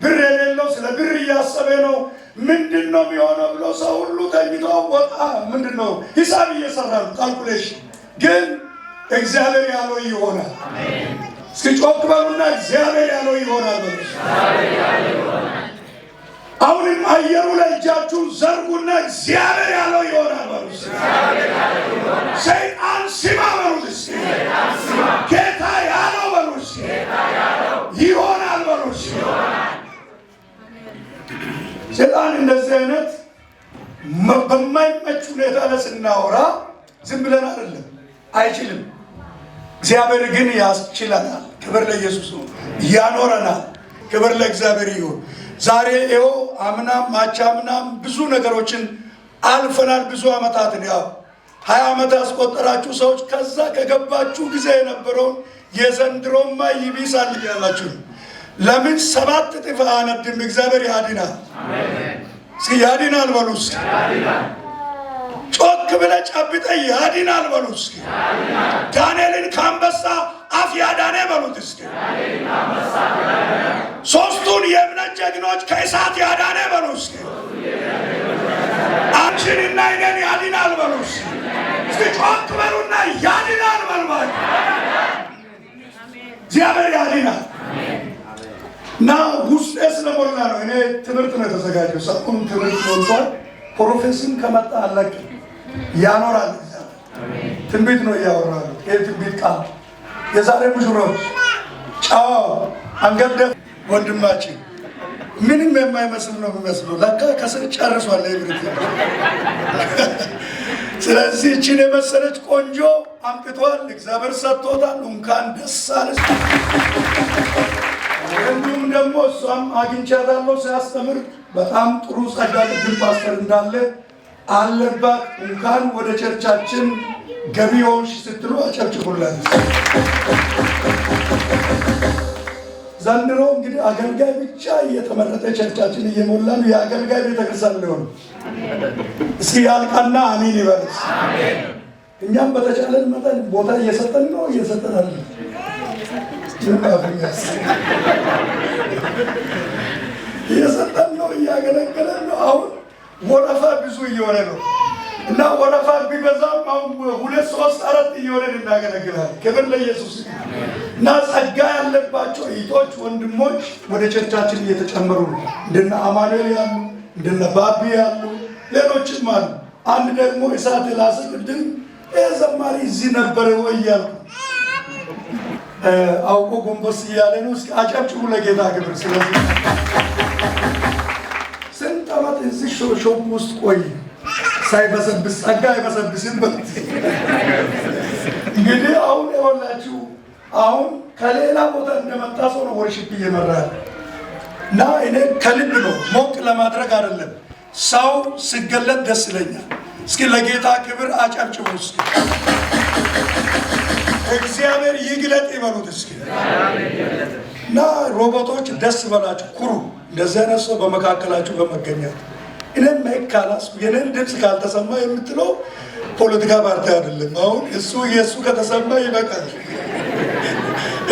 ብር የሌለው ስለ ብር እያሰበ ነው። ምንድን ነው የሚሆነው ብሎ ሰው ሁሉ ተኝቶ ወጣ። ምንድን ነው ሂሳብ እየሰራ ነው፣ ካልኩሌሽን። ግን እግዚአብሔር ያለው ይሆናል። እስኪ ጮክ በሉና እግዚአብሔር ያለው ይሆናል በሉ። አሁንም አየሩ ላይ እጃችሁን ዘርጉና እግዚአብሔር ያለው ይሆናል በሉ። ሰይጣን ስማ በሉ። ጌታ ያለው በሉ ይሆናል በሉ። ሰይጣን እንደዚህ አይነት በማይመች ሁኔታ ላይ ስናወራ ዝም ብለን አይደለም፣ አይችልም። እግዚአብሔር ግን ያስችለናል። ክብር ለኢየሱስ ነው። ያኖረናል። ክብር ለእግዚአብሔር ይሁን። ዛሬ ይኸው አምናም ማቻምናም ብዙ ነገሮችን አልፈናል። ብዙ ዓመታትን ያው 20 ዓመት ያስቆጠራችሁ ሰዎች ከዛ ከገባችሁ ጊዜ የነበረውን የዘንድሮማ ይብሳል ያላችሁ ለምን 7 እጥፍ አነድም? እግዚአብሔር ያድናል። እስኪ ያድናል በሉ እስኪ። ጮክ ብለህ ጨብጠህ ያድናል በሉ እስኪ። ዳንኤልን ከአንበሳ አፍ ያዳነ በሉት እስኪ። ሶስቱን የእምነት ጀግኖች ከእሳት ያዳነ በሉ እስኪ። አንቺንና እኔን ያድናል በሉ እስኪ። ጮክ በሉና ያድናል በልባል። እግዚአብሔር ያድናል። እና ውስጤ ስለሞላ ነው። እኔ ትምህርት ነው የተዘጋጀው። ሰቁም ትምህርት ሞልቷል። ፕሮፌስን ከመጣ አለቅ ያኖራል። ትንቢት ነው እያወራሉ። ይህ ትንቢት ቃል የዛሬ ሙሽሮች ጫዋው አንገደፍ ወንድማችን ምንም የማይመስል ነው የሚመስለው። ለካ ከስር ጨርሷል ይብርት። ስለዚህ እቺን የመሰለች ቆንጆ አምጥቷል። እግዚአብሔር ሰጥቶታል። እንኳን ደስ አለሽ። እንዲሁም ደግሞ እሷም አግኝቻታለሁ ሲያስተምር በጣም ጥሩ ጸጋ ቅድም ፓስተር እንዳለ አለባት። እንኳን ወደ ቸርቻችን ገቢዎች ስትሉ አጨብጭቡላት። ዘንድሮ እንግዲህ አገልጋይ ብቻ እየተመረጠ ቸርቻችን እየሞላ ነው። የአገልጋይ ቤተክርስቲያን ሊሆን እስኪ ያልቃና አሜን ይበልስ። እኛም በተቻለን መጠን ቦታ እየሰጠን ነው እየሰጠናል። እየሰጠን ነው እያገለገለን ነው። አሁን ወረፋ ብዙ እየሆነ ነው እና ወረፋ ቢበዛም አሁን 2 3 4 እየሆነን እናገለግላለን። ክብር ለኢየሱስ እና ጸጋ ያለባቸው እህቶች ወንድሞች ወደ ቸርቻችን እየተጨመሩ ነው። እንደነ አማኑኤል ያሉ እንደነ ባቢ ያሉ ሌሎችም አሉ። አንድ ደግሞ እሳት ላሰ ቅድም ዘማሪ እዚህ ነበረ ወይ ያልኩ አውቆ ጎንበስ እያለ ነው። እስኪ አጨብጭቡ ለጌታ ክብር። ስለዚህ ስንት ዓመት እዚህ ሾፕ ውስጥ ቆይ ሳይበሰብስ ጸጋ አይበሰብስም። እንግዲህ አሁን የወላችሁ አሁን ከሌላ ቦታ እንደመጣ ሰው ነው ወርሺፕ እየመራል እና እኔ ከልብ ነው ሞቅ ለማድረግ አይደለም። ሰው ሲገለጥ ደስ ይለኛል። እስኪ ለጌታ ክብር አጨብጭቡ። እስኪ እግዚአብሔር ይግለጥ ይበሉት እስኪ። እና ሮቦቶች ደስ በላችሁ፣ ኩሩ። እንደዚህ አይነት ሰው በመካከላችሁ በመገኘት እኔም መካላስ የኔን ድምፅ ካልተሰማ የምትለው ፖለቲካ ፓርቲ አይደለም። አሁን የእሱ ከተሰማ ይበቃል።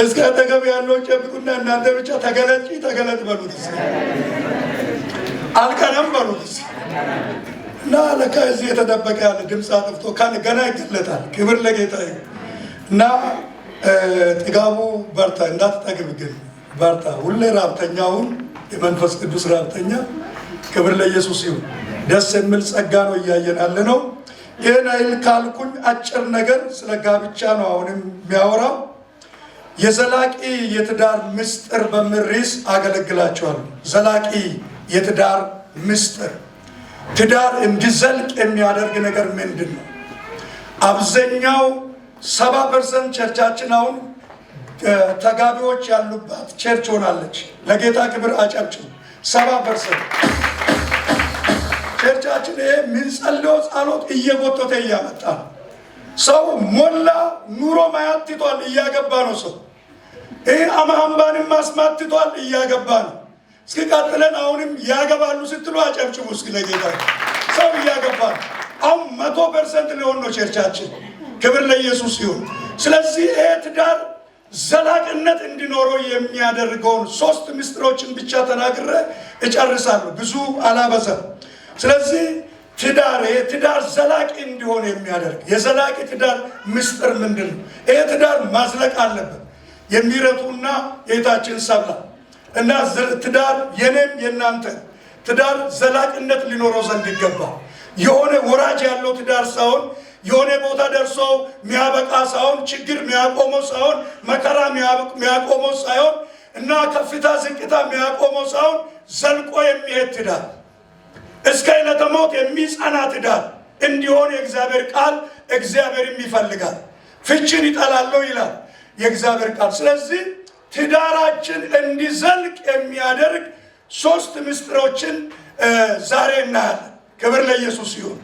እስከ አጠገብ ያለው ጨብጡና እናንተ ብቻ ተገለጥ በሉት እስኪ። አልቀረም በሉት እስኪ። እና ለካ እዚህ የተደበቀ ያለ ድምፅ አጥፍቶ ገና ይገለጣል። ክብር ለጌታ ይሁን። እና ጥጋቡ በርታ፣ እንዳትጠግብ ግን በርታ። ሁሌ ራብተኛውን የመንፈስ ቅዱስ ራብተኛ። ክብር ለኢየሱስ ይሁን። ደስ የሚል ጸጋ ነው እያየን ያለ ነው። ይህን አይል ካልኩኝ አጭር ነገር ስለ ጋብቻ ነው አሁንም የሚያወራው። የዘላቂ የትዳር ምስጢር በሚል ርዕስ አገለግላችኋለሁ። ዘላቂ የትዳር ምስጢር፣ ትዳር እንዲዘልቅ የሚያደርግ ነገር ምንድን ነው? አብዛኛው 70% ቸርቻችን አሁን ተጋቢዎች ያሉባት ቸርች ሆናለች። ለጌታ ክብር አጨብጭቡ። 70% ቸርቻችን ይሄ የምንጸልየው ጸሎት እየጎተተ እያመጣ ነው። ሰው ሞላ ኑሮ ማያት ትቷል፣ እያገባ ነው። ሰው ይሄ አማምባንም ማስማት ትቷል፣ እያገባ ነው። እስኪ ቀጥለን አሁንም ያገባሉ ስትሉ አጨብጭቡ እስኪ ለጌታ። ሰው እያገባ ነው። አሁን 100% ሊሆን ነው ቸርቻችን። ክብር ለኢየሱስ ይሁን። ስለዚህ ይሄ ትዳር ዘላቂነት እንዲኖረው የሚያደርገውን 3 ምስጢሮችን ብቻ ተናግሬ እጨርሳለሁ። ብዙ አላበዛም። ስለዚህ ትዳር ዘላቂ እንዲሆን የሚያደርግ የዘላቂ ትዳር ምስጢር ምንድን ነው? ይሄ ትዳር ማዝለቅ አለበት። የሚረቱና የታችን ሰብላ እና ትዳር የኔም የናንተ ትዳር ዘላቂነት ሊኖረው ዘንድ ይገባል። የሆነ ወራጅ ያለው ትዳር ሳይሆን የሆነ ቦታ ደርሶ የሚያበቃ ሳይሆን ችግር የሚያቆመው ሳይሆን መከራ የሚያቆመው ሳይሆን እና ከፍታ ዝቅታ የሚያቆመው ሳይሆን ዘልቆ የሚሄድ ትዳር እስከ ዕለተ ሞት የሚጸና ትዳር እንዲሆን የእግዚአብሔር ቃል እግዚአብሔርም ይፈልጋል። ፍቺን ይጠላለሁ ይላል የእግዚአብሔር ቃል። ስለዚህ ትዳራችን እንዲዘልቅ የሚያደርግ 3 ምስጢሮችን ዛሬ እናያለን። ክብር ለኢየሱስ ይሁን።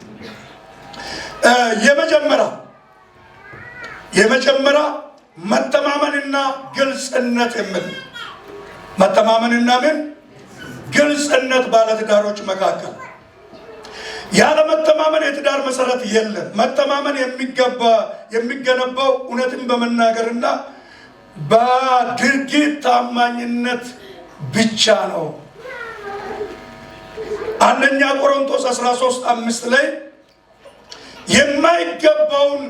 የመጀመሪያ መተማመንና ግልጽነት የሚል መተማመንና ግልጽነት ባለትዳሮች መካከል ያለ መተማመን የትዳር መሰረት የለም። መተማመን የሚገነባው እውነትን በመናገርና በድርጊት ታማኝነት ብቻ ነው። አንደኛ ቆሮንቶስ 13:5 ላይ የማይገባውን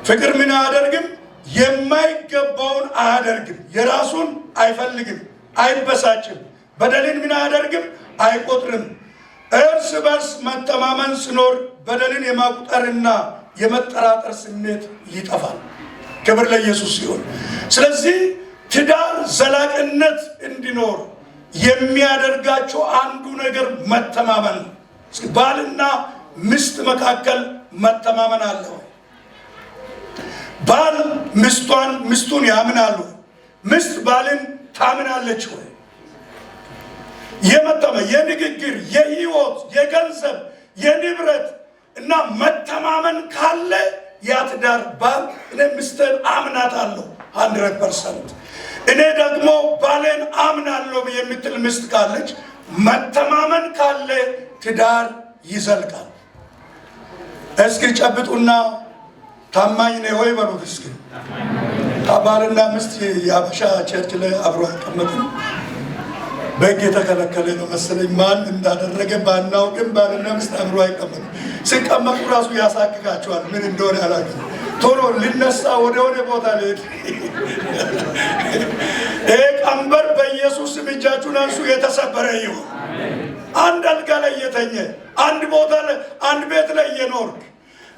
ፍቅር ምን አያደርግም? የማይገባውን አያደርግም። የራሱን አይፈልግም፣ አይበሳጭም። በደልን ምን አያደርግም? አይቆጥርም። እርስ በርስ መተማመን ሲኖር በደልን የማቁጠርና የመጠራጠር ስሜት ይጠፋል። ክብር ለኢየሱስ ይሁን። ስለዚህ ትዳር ዘላቂነት እንዲኖር የሚያደርጋቸው አንዱ ነገር መተማመን ነው። ባልና ሚስት መካከል መተማመን አለ ወይ? ባል ሚስቱን ያምናሉ? ሚስት ባልን ታምናለች ወይ? የንግግር፣ የህይወት፣ የገንዘብ፣ የንብረት እና መተማመን ካለ ያ ትዳር ባል እኔ ሚስቴን አምናታለሁ 100%፣ እኔ ደግሞ ባሌን አምናለሁ የምትል ሚስት ካለች መተማመን ካለ ትዳር ይዘልቃል። እስኪ ጨብጡና ታማኝ ነህ ወይ በሉት እስኪ። ባልና ሚስት የአበሻ ቸርች ላይ አብሮ አይቀመጥም። በሕግ የተከለከለ ነው መሰለኝ። ማን እንዳደረገ ባናውቅም ባልና ሚስት አብሮ አይቀመጥም። ሲቀመጡ ራሱ ያሳክካቸዋል። ምን እንደሆነ አላውቅም። ቶሎ ሊነሳ ወደ ቦታ ልሄድ። ይሄ ቀንበር በኢየሱስ ስም እጃችሁን አንሱ። የተሰበረ ይሁን። አንድ አልጋ ላይ እየተኘ አንድ ቦታ ላይ አንድ ቤት ላይ እየኖርክ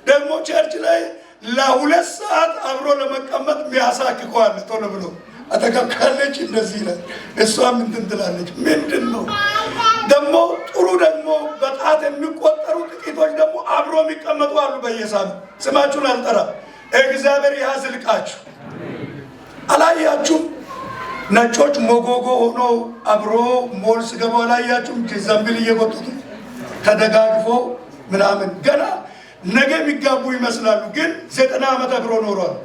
ደግሞ ቸርች ላይ ለሁለት ሰዓት አብሮ ለመቀመጥ የሚያሳክከዋል ቶሎ ብሎ አተካካለች እንደዚህ ይላል። እሷም እንትን ትላለች። ምንድን ነው ደግሞ ጥሩ ደግሞ በጣት የሚቆጠሩ ጥቂቶች ደግሞ አብሮ የሚቀመጡ አሉ። በየሳምንቱ ስማችሁን አልጠራም። እግዚአብሔር ያዝልቃችሁ። አላያችሁም? ነጮች ሞጎጎ ሆኖ አብሮ ሞል ስገባ አላያችሁም? ዘንቢል እየጎተቱ ተደጋግፎ ምናምን ገና ነገ የሚጋቡ ይመስላሉ፣ ግን 90 ዓመት አብሮ ኖሯል።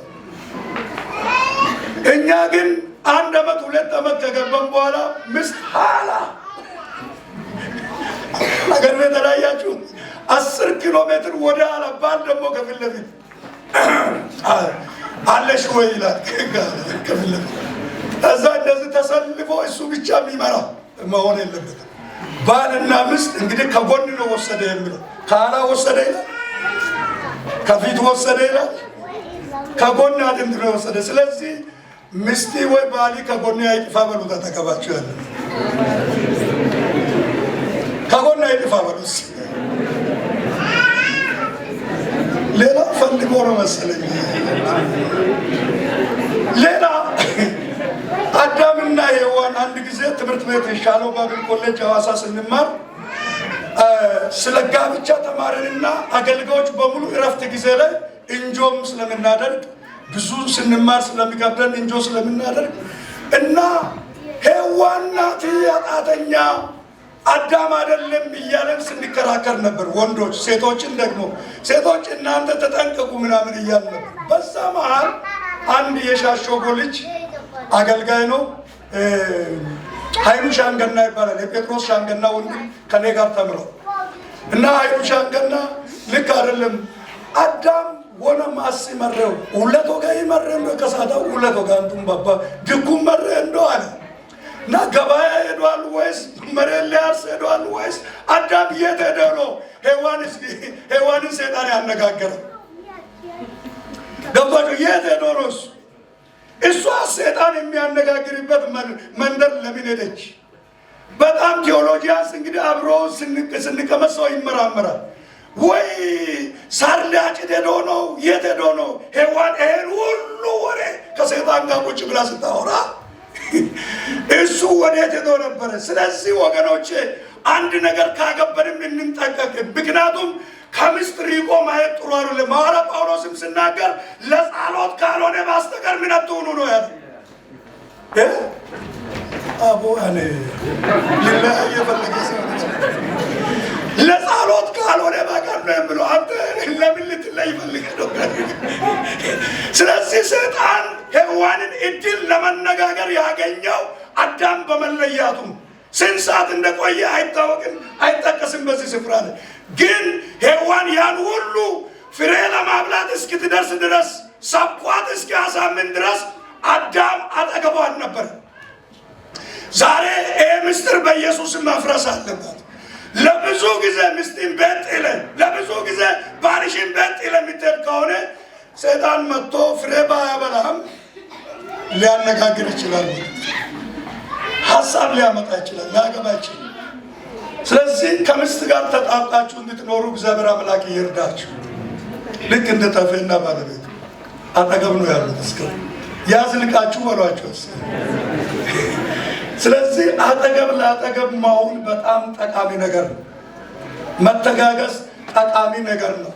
እኛ ግን 1 ዓመት 2 ዓመት ከገባን በኋላ ምስት ኋላ አገር ቤት አላያችሁም? 10 ኪሎ ሜትር ወደ ኋላ ባል ደግሞ ከፊት ለፊት አለሽ ወይ ይላል ከፊት ለፊት። እዛ እንደዚህ ተሰልፎ እሱ ብቻ የሚመራ መሆን የለበትም። ባልና ምስት እንግዲህ ከጎን ነው ወሰደ የሚለው። ከኋላ ወሰደ ይላል፣ ከፊት ወሰደ ይላል፣ ከጎን አጥንት ነው ወሰደ። ስለዚህ ምስቲ ወይ ባሊ ከጎን አይጥፋ በሉ። ተጠቀባችሁ ያለ ከጎን አይጥፋ በሉ። ሌላ ፈልጎ ነው መሰለኝ። ሌላ አዳምና ሔዋን አንድ ጊዜ ትምህርት ቤት ሻለው ባብል ኮሌጅ ሐዋሳ ስንማር ስለ ጋብቻ ተማረንና አገልጋዮች በሙሉ እረፍት ጊዜ ላይ እንጆም ስለምናደርግ ብዙ ስንማር ስለሚከብደን እንጆ ስለምናደርግ እና ሔዋን ናት ኃጢአተኛ አዳም አይደለም እያለን ስንከራከር ነበር። ወንዶች ሴቶችን ደግሞ ሴቶች እናንተ ተጠንቀቁ ምናምን እያልን ነበር። በዛ መሃል አንድ የሻሾጎ ልጅ አገልጋይ ነው፣ ኃይሉ ሻንገና ይባላል። የጴጥሮስ ሻንገና ወንድም ከኔ ጋር ተምረው እና ኃይሉ ሻንገና ልክ አይደለም አዳም ወነ ማሲ መረው ሁለት ወጋ ይመረው ነው ከሳታው ሁለት ወጋ አንቱም ባባ ድኩም መረ እንደው አለ እና ገበያ ሄዷል ወይስ መሬት ሊያርስ ሄዷል ወይስ አዳም የት ሄደ ነው? ሔዋንን ሰይጣን ያነጋገረው ገብቷቸው የት ሄዶ ነው? እሷ ሰይጣን የሚያነጋግርበት መንደር ለምን ሄደች? በጣም ቴዎሎጂያንስ እንግዲህ አብሮ ስንቀመሰው ይመራመራል። ወይ ሳር ሊያጭድ ሄዶ ነው? የት ሄዶ ነው? ሔዋን ይሄን ሁሉ ወሬ ከሰይጣን ጋር ቁጭ ብላ ስታወራ እሱ ወዴት ሄዶ ነበረ? ስለዚህ ወገኖቼ አንድ ነገር ካገበንም እንጠንቀቅ። ምክንያቱም ከምስት ሪቆ ማየት ጥሩ አይደለም። ሐዋርያ ጳውሎስም ሲናገር ለጸሎት ካልሆነ በስተቀር ምን አትሁኑ ነው ያለው። አቦ እኔ ለለየ ፈለገ ሰው ለጸሎት ካልሆነ በቀር ነው የምለው። አንተ ለምን ልትለይ ፈልገህ ነው? ስለዚህ ሰይጣን ሔዋንን እድል ለመነጋገር ያገኘው አዳም በመለያቱ ስንት ሰዓት እንደቆየ አይታወቅም፣ አይጠቀስም በዚህ ስፍራ ላይ። ግን ሔዋን ያን ሁሉ ፍሬ ለማብላት እስክትደርስ ድረስ ሰብኳት እስኪያሳምን ድረስ አዳም አጠገቧ ነበር። ዛሬ ይህ ምስጢር በኢየሱስ መፍረስ አለበት። ለብዙ ጊዜ ምስጢን ቤት ጥለን፣ ለብዙ ጊዜ ባልሽን ቤት ጥለን የምትሄድ ከሆነ ሰይጣን መጥቶ ፍሬ ባያበላም ሊያነጋግር ይችላል፣ ሀሳብ ሊያመጣ ይችላል፣ ሊያገባ ይችላል። ስለዚህ ከምስት ጋር ተጣብቃችሁ እንድትኖሩ እግዚአብሔር አምላክ ይርዳችሁ። ልክ እንደ ተፌና ባለቤቱ አጠገብ ነው ያሉት። እስከ ያዝልቃችሁ በሏቸው። ስለዚህ አጠገብ ለአጠገብ መሆን በጣም ጠቃሚ ነገር ነው። መተጋገዝ ጠቃሚ ነገር ነው።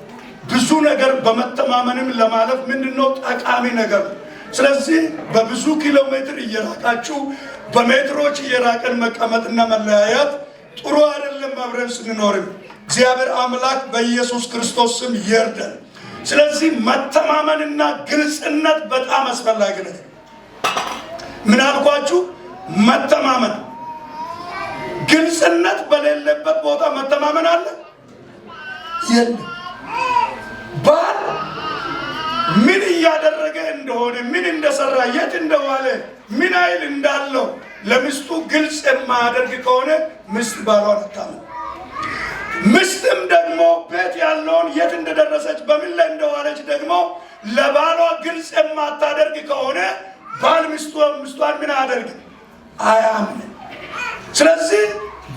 ብዙ ነገር በመተማመንም ለማለፍ ምንድነው ጠቃሚ ነገር ነው። ስለዚህ በብዙ ኪሎ ሜትር እየራቃችሁ በሜትሮች እየራቀን መቀመጥና መለያየት ጥሩ አይደለም። አብረን ስንኖርም እግዚአብሔር አምላክ በኢየሱስ ክርስቶስ ስም ይርዳን። ስለዚህ መተማመንና ግልጽነት በጣም አስፈላጊ ነው። ምን አልኳችሁ? መተማመን። ግልጽነት በሌለበት ቦታ መተማመን አለ የለም። ባል ምን እያደረገ እንደሆነ፣ ምን እንደሰራ፣ የት እንደዋለ፣ ምን ኃይል እንዳለው ለሚስቱ ግልጽ የማያደርግ ከሆነ ሚስት ባሏን አታምንም። ሚስትም ደግሞ ቤት ያለውን የት እንደደረሰች፣ በምን ላይ እንደዋለች ደግሞ ለባሏ ግልጽ የማታደርግ ከሆነ ባል ሚስቷን ምን አያደርግ? አያምንም። ስለዚህ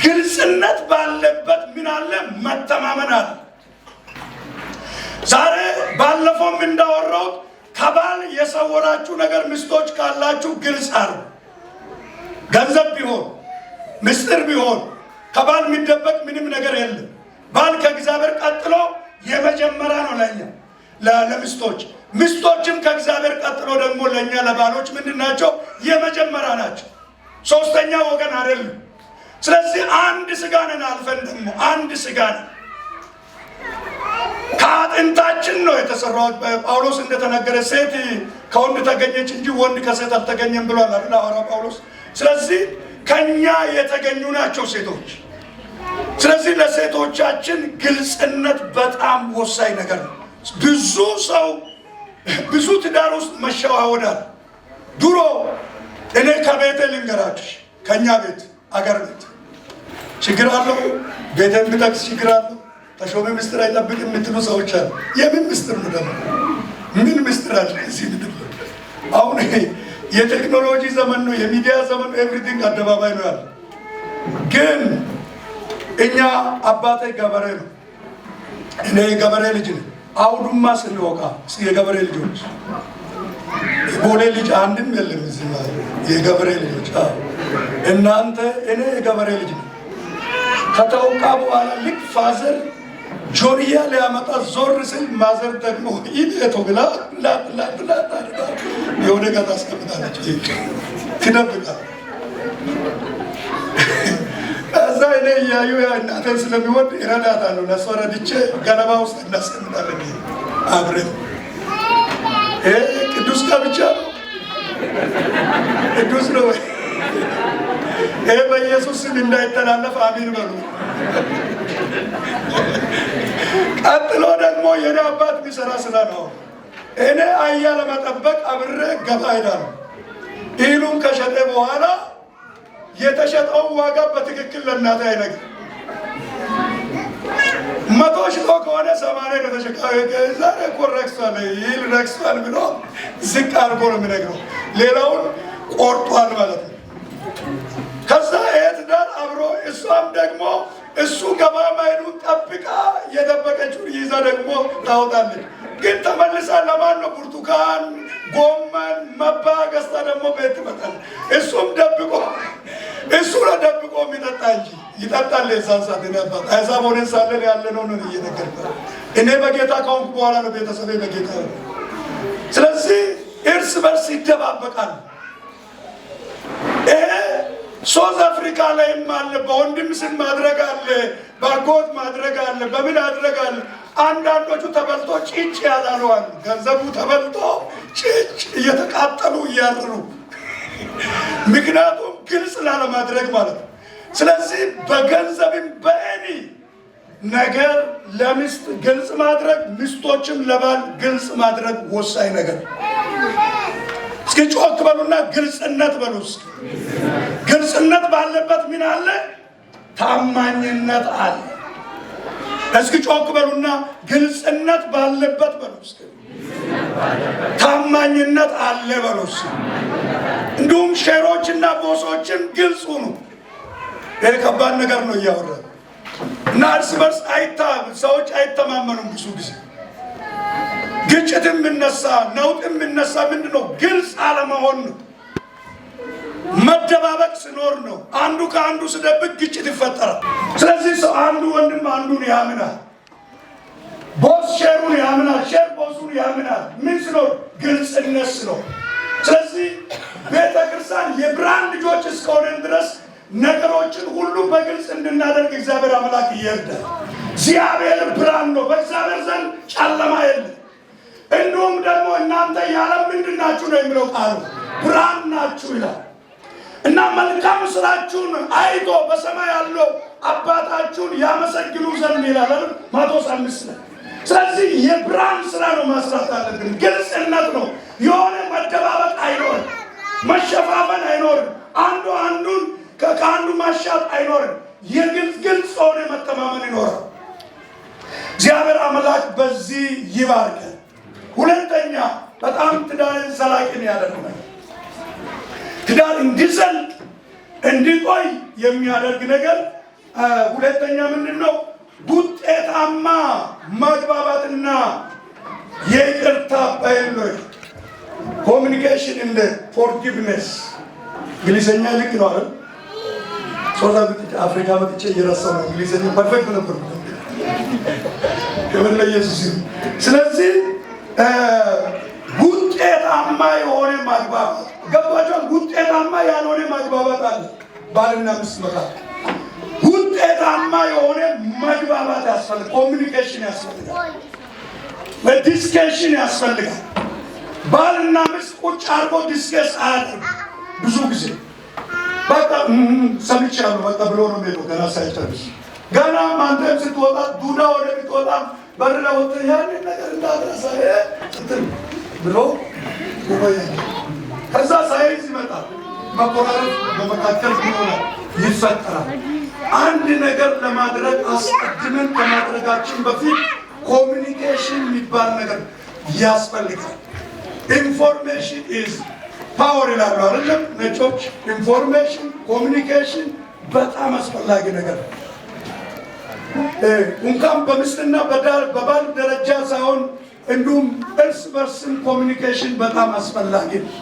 ግልጽነት ባለበት ምን አለ? መተማመን አለ። ዛሬ ባለፈው እንዳወራው ከባል የሰወራችሁ ነገር ሚስቶች ካላችሁ ግልጽ አድርጉ። ገንዘብ ቢሆን ምስጢር ቢሆን ከባል የሚደበቅ ምንም ነገር የለም። ባል ከእግዚአብሔር ቀጥሎ የመጀመሪያ ነው ለኛ ለሚስቶች፣ ሚስቶችም ከእግዚአብሔር ቀጥሎ ደግሞ ለኛ ለባሎች ምንድናቸው? የመጀመሪያ ናቸው። ሶስተኛ ወገን አይደለም። ስለዚህ አንድ ስጋ ነን። አልፈን ደግሞ አንድ ስጋ ነን። ከአጥንታችን ነው የተሰራው። ጳውሎስ እንደተናገረ ሴት ከወንድ ተገኘች እንጂ ወንድ ከሴት አልተገኘም ብሏል አይደል ሐዋርያው ጳውሎስ። ስለዚህ ከኛ የተገኙ ናቸው ሴቶች። ስለዚህ ለሴቶቻችን ግልጽነት በጣም ወሳኝ ነገር ነው። ብዙ ሰው ብዙ ትዳር ውስጥ መሸዋወዳል። ድሮ እኔ ከቤቴ ልንገራችሁ፣ ከኛ ቤት አገር ቤት ችግር አለው። ቤቴን ብጠቅስ ችግር አለው። ተሾመ ምስጢር አይጠብቅ የምትሉ ሰዎች አሉ። የምን ምስጢር ነው ደግሞ? ምን ምስጢር አለ እዚህ ምድር? አሁን የቴክኖሎጂ ዘመን ነው፣ የሚዲያ ዘመን ነው። ኤቭሪቲንግ አደባባይ ነው ያለ። ግን እኛ አባቴ ገበሬ ነው፣ እኔ የገበሬ ልጅ ነኝ። አውዱማ ስንወቃ የገበሬ ልጆች ቦሌ ልጅ አንድም የለም እዚህ ማለት የገበሬ ልጆች እናንተ እኔ የገበሬ ልጅ ነኝ። ከተወቃ በኋላ ልክ ፋዘር ጆርያ ሊያመጣ ዞር ስል ማዘር ደግሞ ይሄቶ ብላ ላጥላጥላጣ የሆነ ጋር ታስቀምጣለች፣ ትደብቃለች። እዛ እኔ እያዩ እናቴን ስለሚወድ ይረዳታለሁ። ለእሷ ረድቼ ገለባ ውስጥ እናስቀምጣለን አብረን። ቅዱስ ጋብቻ ነው፣ ቅዱስ ነው። ይሄ በኢየሱስ ስም እንዳይተላለፍ አሚን በሉ። ቀጥሎ ደግሞ የኔ አባት የሚሰራ ስራ ነው። እኔ አህያ ለመጠበቅ አብሬ ገባ ሄዳለሁ። እህሉን ከሸጠ በኋላ የተሸጠው ዋጋ በትክክል ለእናቴ አይነግርም። 100 ሽጦ ከሆነ 80 ነው ተሸካሚ። ዛሬ እኮ ረክሷል፣ ይህል ረክሷል ብሎ ዝቅ አድርጎ ነው የሚነግረው። ሌላውን ቆርጧል ማለት ነው። ከዛ ትዳር አብሮ እሷም ደግሞ እሱ ገባ ማሄዱን ጠብቃ የደበቀችውን ይዛ ደግሞ ታወጣለች። ግን ተመልሳ ለማን ነው ብርቱካን፣ ጎመን፣ መባ ገዝታ ደግሞ ቤት ትመጣለች። እሱም ደብቆ እሱ ነው ደብቆ የሚጠጣ እንጂ ይጠጣል። የዛን ሰዓት ነበር አይዛብ ሆነን ሳለን ያለነው ነው እየነገርኩህ። እኔ በጌታ ከሆንኩ በኋላ ነው ቤተሰቤ በጌታ ነው። ስለዚህ እርስ በርስ ይደባበቃል። ሶዝ አፍሪካ ላይም አለ። በወንድም ስም ማድረግ አለ፣ ባጎት ማድረግ አለ፣ በምን ማድረግ አለ። አንዳንዶቹ ተበልቶ ጭጭ ያላሉዋል። ገንዘቡ ተበልቶ ጭጭ እየተቃጠሉ እያርሩ፣ ምክንያቱም ግልጽ ላለማድረግ ማለት ነው። ስለዚህ በገንዘብም በእኔ ነገር ለሚስት ግልጽ ማድረግ፣ ሚስቶችም ለባል ግልጽ ማድረግ ወሳኝ ነገር። እስኪ ጮክ በሉና ግልጽነት በሉ። ግልጽነት ባለበት ምን አለ? ታማኝነት አለ። እስኪ ጮክ በሉና ግልጽነት ባለበት በሉ። ታማኝነት አለ በሉ። እንዲሁም ሼሮችና ቦሶችን ግልጽ ሁኑ። ይሄ ከባድ ነገር ነው እያወራ እና እርስ በርስ ሰዎች አይተማመኑም። ብዙ ጊዜ ግጭትም የሚነሳ ነውጥም የሚነሳ ምንድነው? ግልጽ አለመሆን ነው። መደባበቅ ሲኖር ነው። አንዱ ከአንዱ ሲደብቅ ግጭት ይፈጠራል። ስለዚህ ሰው አንዱ ወንድም አንዱን ያምናል። ቦስ ሼሩን ያምናል፣ ሼር ቦሱን ያምናል። ምን ሲኖር? ግልጽነት ሲኖር። ስለዚህ ቤተክርስቲያን የብርሃን ልጆች እስከሆነን ድረስ ነገሮችን ሁሉ በግልጽ እንድናደርግ እግዚአብሔር አምላክ ይርዳል። እግዚአብሔር ብርሃን ነው፣ በእግዚአብሔር ዘንድ ጨለማ የለም። እንዲሁም ደግሞ እናንተ የዓለም ምንድን ናችሁ ነው የሚለው ቃሉ፣ ብርሃን ናችሁ ይላል እና መልካም ስራችሁን አይቶ በሰማይ ያለው አባታችሁን ያመሰግኑ ዘንድ ይላል ማቴዎስ 5 ላይ። ስለዚህ የብርሃን ስራ ነው መስራት አለብን። ግልጽነት ነው። የሆነ መደባበቅ አይኖርም፣ መሸፋፈን አይኖርም፣ አንዱ አንዱን ከአንዱ ማሻት አይኖርም። የግልጽ ሆነ መተማመን ይኖራል። እግዚአብሔር አምላክ በዚህ ይባርካል። ሁለተኛ በጣም ትዳርን ዘላቂን ያደርጋል። ትዳር እንዲዘልቅ እንዲቆይ የሚያደርግ ነገር ሁለተኛ ምንድነው? ውጤታማ መግባባትና የይቅርታ ኃይል ነው። ኮሚኒኬሽን እንደ ፎርጊቭነስ እንግሊዘኛ ልክ ነው አይደል? ሶዛ አፍሪካ መጥቼ እየረሳሁ ነው። እንግሊዘኛ ፐርፌክት ነበር። ክብር ለኢየሱስ ይሁን። ስለዚህ ውጤታማ የሆነ ማግባባት ገባችኋል? ውጤታማ ያልሆነ ማግባባት አለ ባልና ሚስት መካከል። ውጤታማ የሆነ መግባባት ያስፈልጋል። ኮሚኒኬሽን ያስፈልጋል። ዲስከሽን ያስፈልጋል። ባልና ሚስት ቁጭ አድርጎ ዲስከስ አያደርጉ። ብዙ ጊዜ በቃ ሰምቻለሁ በቃ ብሎ ነው የሚሄደው። ገና ሳይጨርስ ገና አንተም ስትወጣ ዱዳ ወደ ቢትወጣ በር ላይ ወጥተህ ያንን ነገር እንዳትረሳ ስትል ብሎ ከዛ ሳይዝ ይመጣል። መቆራረጥ በመካከል ይሆናል፣ ይፈጠራል። አንድ ነገር ለማድረግ አስቀድመን ከማድረጋችን በፊት ኮሚኒኬሽን የሚባል ነገር ያስፈልጋል። ኢንፎርሜሽን ኢዝ ፓወር ይላሉ አይደለም ነጮች? ኢንፎርሜሽን ኮሚኒኬሽን በጣም አስፈላጊ ነገር ነው። እንኳን በሚስትና በባል ደረጃ ሳይሆን እንዲሁም እርስ በርስም ኮሚኒኬሽን በጣም አስፈላጊ ነው።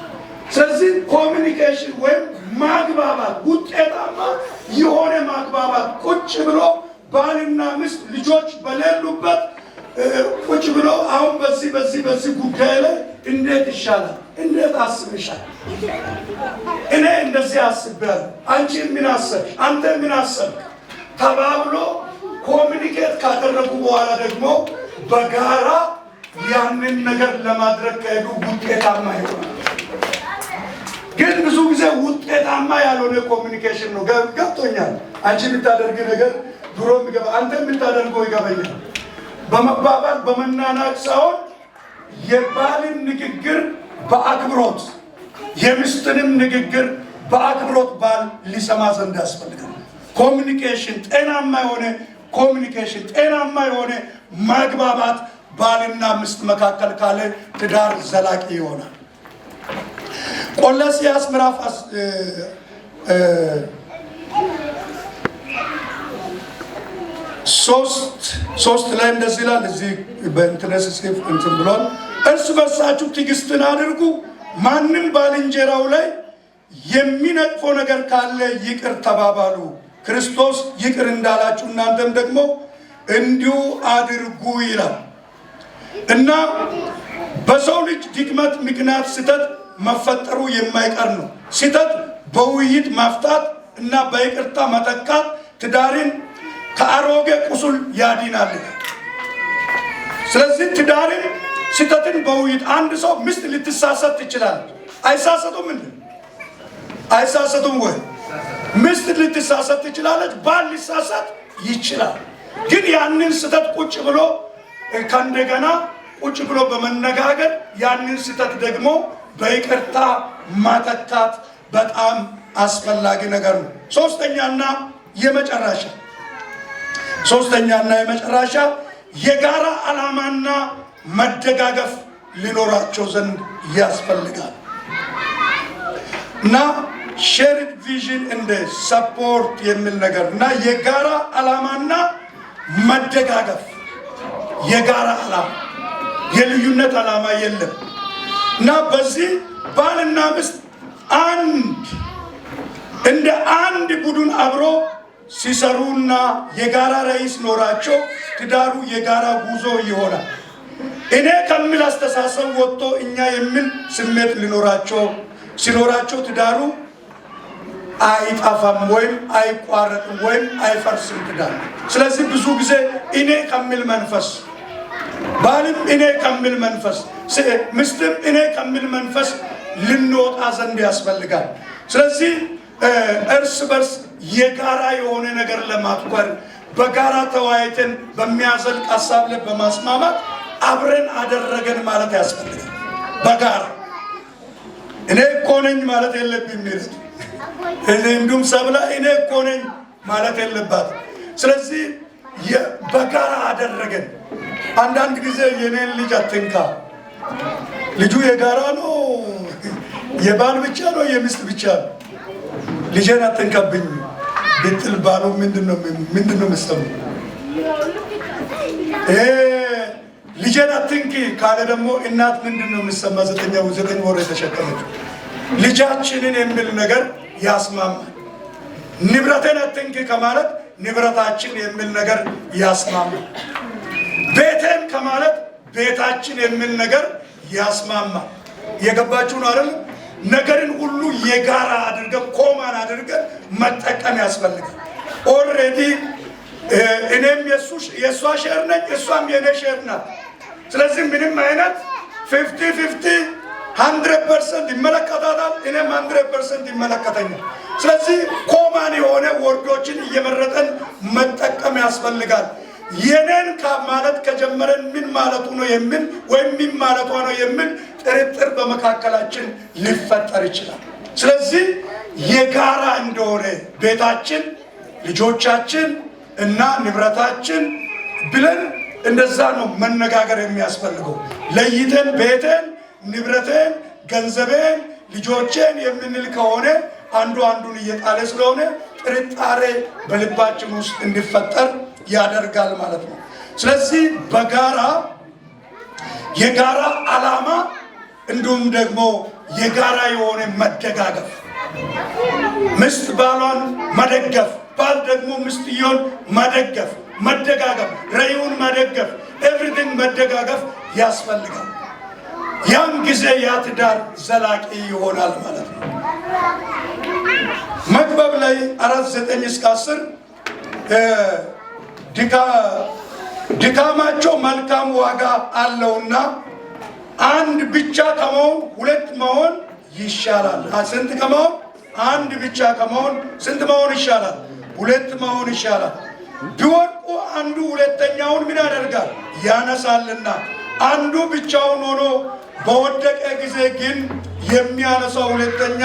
ስለዚህ ኮሚኒኬሽን ወይም ማግባባት ውጤታማ የሆነ ማግባባት ቁጭ ብሎ ባልና ሚስት ልጆች በሌሉበት ቁጭ ብሎ አሁን በዚህ ጉዳይ ላይ እንዴት ይሻላል? እንዴት አስብሻል? እኔ እንደዚህ አስቤያለሁ፣ አንቺ ምን አሰብሽ? አንተ ምን አሰብክ? ተባብሎ ኮሚኒኬት ካደረጉ በኋላ ደግሞ በጋራ ያንን ነገር ለማድረግ ከሄዱ ውጤታማ ይሆናል። ግን ብዙ ጊዜ ውጤታማ ያልሆነ ኮሚኒኬሽን ነው። ገብቶኛል፣ አንቺ የምታደርግ ነገር ድሮ የሚገባ አንተ የምታደርገው ይገባኛል። በመባባል በመናናቅ ሳይሆን የባልን ንግግር በአክብሮት የሚስትንም ንግግር በአክብሮት ባል ሊሰማ ዘንድ ያስፈልጋል። ኮሚኒኬሽን ጤናማ የሆነ ኮሚኒኬሽን ጤናማ የሆነ ማግባባት ባልና ሚስት መካከል ካለ ትዳር ዘላቂ ይሆናል። ቆላስይስ ምዕራፍ 3 ላይ እንደዚህ ይላል። እዚህ በእንትነስ ጽፍ እንትን ብሏል። እርስ በርሳችሁ ትዕግስትን አድርጉ፣ ማንም ባልንጀራው ላይ የሚነቅፈው ነገር ካለ ይቅር ተባባሉ፣ ክርስቶስ ይቅር እንዳላችሁ እናንተም ደግሞ እንዲሁ አድርጉ ይላል እና በሰው ልጅ ድክመት ምክንያት ስህተት መፈጠሩ የማይቀር ነው። ስህተት በውይይት ማፍታት እና በይቅርታ መተካት ትዳርን ከአሮጌ ቁስል ያድናል። ስለዚህ ትዳርን ስህተትን በውይይት አንድ ሰው ሚስት ልትሳሳት ትችላለች። አይሳሳቱም እንዴ? አይሳሳቱም ወይ? ሚስት ልትሳሳት ትችላለች፣ ባል ሊሳሳት ይችላል። ግን ያንን ስህተት ቁጭ ብሎ ከእንደገና ቁጭ ብሎ በመነጋገር ያንን ስህተት ደግሞ በይቅርታ ማተካት በጣም አስፈላጊ ነገር ነው። ሶስተኛና የመጨረሻ የጋራ ዓላማና መደጋገፍ ሊኖራቸው ዘንድ ያስፈልጋል እና ሼርድ ቪዥን እንደ ሰፖርት የሚል ነገር እና የጋራ ዓላማና መደጋገፍ። የጋራ ዓላማ የልዩነት ዓላማ የለም እና በዚህ ባልና ሚስት እንደ አንድ ቡድን አብሮ ሲሰሩና የጋራ ራዕይ ኖራቸው ትዳሩ የጋራ ጉዞ ይሆናል። እኔ ከሚል አስተሳሰብ ወጥቶ እኛ የሚል ስሜት ሲኖራቸው ትዳሩ አይጠፋም ወይም አይቋረጥም ወይም አይፈርስም ትዳር። ስለዚህ ብዙ ጊዜ እኔ ከሚል መንፈስ ባልም እኔ ከሚል መንፈስ ሚስትም እኔ ከሚል መንፈስ ልንወጣ ዘንድ ያስፈልጋል። ስለዚህ እርስ በርስ የጋራ የሆነ ነገር ለማትኮር በጋራ ተወያይተን በሚያዘልቅ ሀሳብ ላይ በማስማማት አብረን አደረገን ማለት ያስፈልጋል። በጋራ እኔ እኮ ነኝ ማለት የለብኝም ማለት እንዲሁም ሰብላ እኔ እኮ ነኝ ማለት የለባት። ስለዚህ በጋራ አደረገን። አንዳንድ ጊዜ የኔን ልጅ አትንካ፣ ልጁ የጋራ ነው፣ የባል ብቻ ነው፣ የሚስት ብቻ ነው፣ ልጄን አትንካብኝ ብትል ባሉ ምንድነው የምትሰማው? ልጄን አትንኪ ካለ ደግሞ እናት ምንድን ነው የሚሰማ? 9 ወር የተሸከመችው ልጃችንን የሚል ነገር ያስማማል። ንብረቴን አትንኪ ከማለት ንብረታችን የሚል ነገር ያስማማል። ቤቴን ከማለት ቤታችን የሚል ነገር ያስማማል። የገባችሁ ነው አይደል? ነገርን ሁሉ የጋራ አድርገን ኮማን አድርገን መጠቀም ያስፈልጋል። ኦልሬዲ እኔም የእሷ ሼር ነኝ፣ እሷም የኔ ሼር ናት። ስለዚህ ምንም አይነት 50-50 100% ይመለከታታል፣ እኔም 100% ይመለከተኛል። ስለዚህ ኮማን የሆነ ወርዶችን እየመረጠን መጠቀም ያስፈልጋል። የኔን ማለት ከጀመረን ምን ማለቱ ነው የሚል ወይም ምን ማለቷ ነው የሚል ጥርጥር በመካከላችን ሊፈጠር ይችላል። ስለዚህ የጋራ እንደሆነ ቤታችን፣ ልጆቻችን እና ንብረታችን ብለን እንደዛ ነው መነጋገር የሚያስፈልገው። ለይተን ቤቴን፣ ንብረቴን፣ ገንዘቤን፣ ልጆቼን የምንል ከሆነ አንዱ አንዱን እየጣለ ስለሆነ ጥርጣሬ በልባችን ውስጥ እንዲፈጠር ያደርጋል ማለት ነው። ስለዚህ በጋራ የጋራ ዓላማ እንዲሁም ደግሞ የጋራ የሆነ መደጋገፍ፣ ሚስት ባሏን መደገፍ፣ ባል ደግሞ ሚስትየውን መደገፍ፣ መደጋገፍ፣ ራዕዩን መደገፍ፣ ኤቭሪቲንግ መደጋገፍ ያስፈልጋል። ያን ጊዜ ያ ትዳር ዘላቂ ይሆናል ማለት ነው። መክብብ ላይ 4:9-10 ድካማቸው መልካም ዋጋ አለውና አንድ ብቻ ከመሆን ሁለት መሆን ይሻላል። ስንት ከመሆን? አንድ ብቻ ከመሆን ስንት መሆን ይሻላል? ሁለት መሆን ይሻላል። ቢወድቁ አንዱ ሁለተኛውን ምን ያደርጋል? ያነሳልና። አንዱ ብቻውን ሆኖ በወደቀ ጊዜ ግን የሚያነሳው ሁለተኛ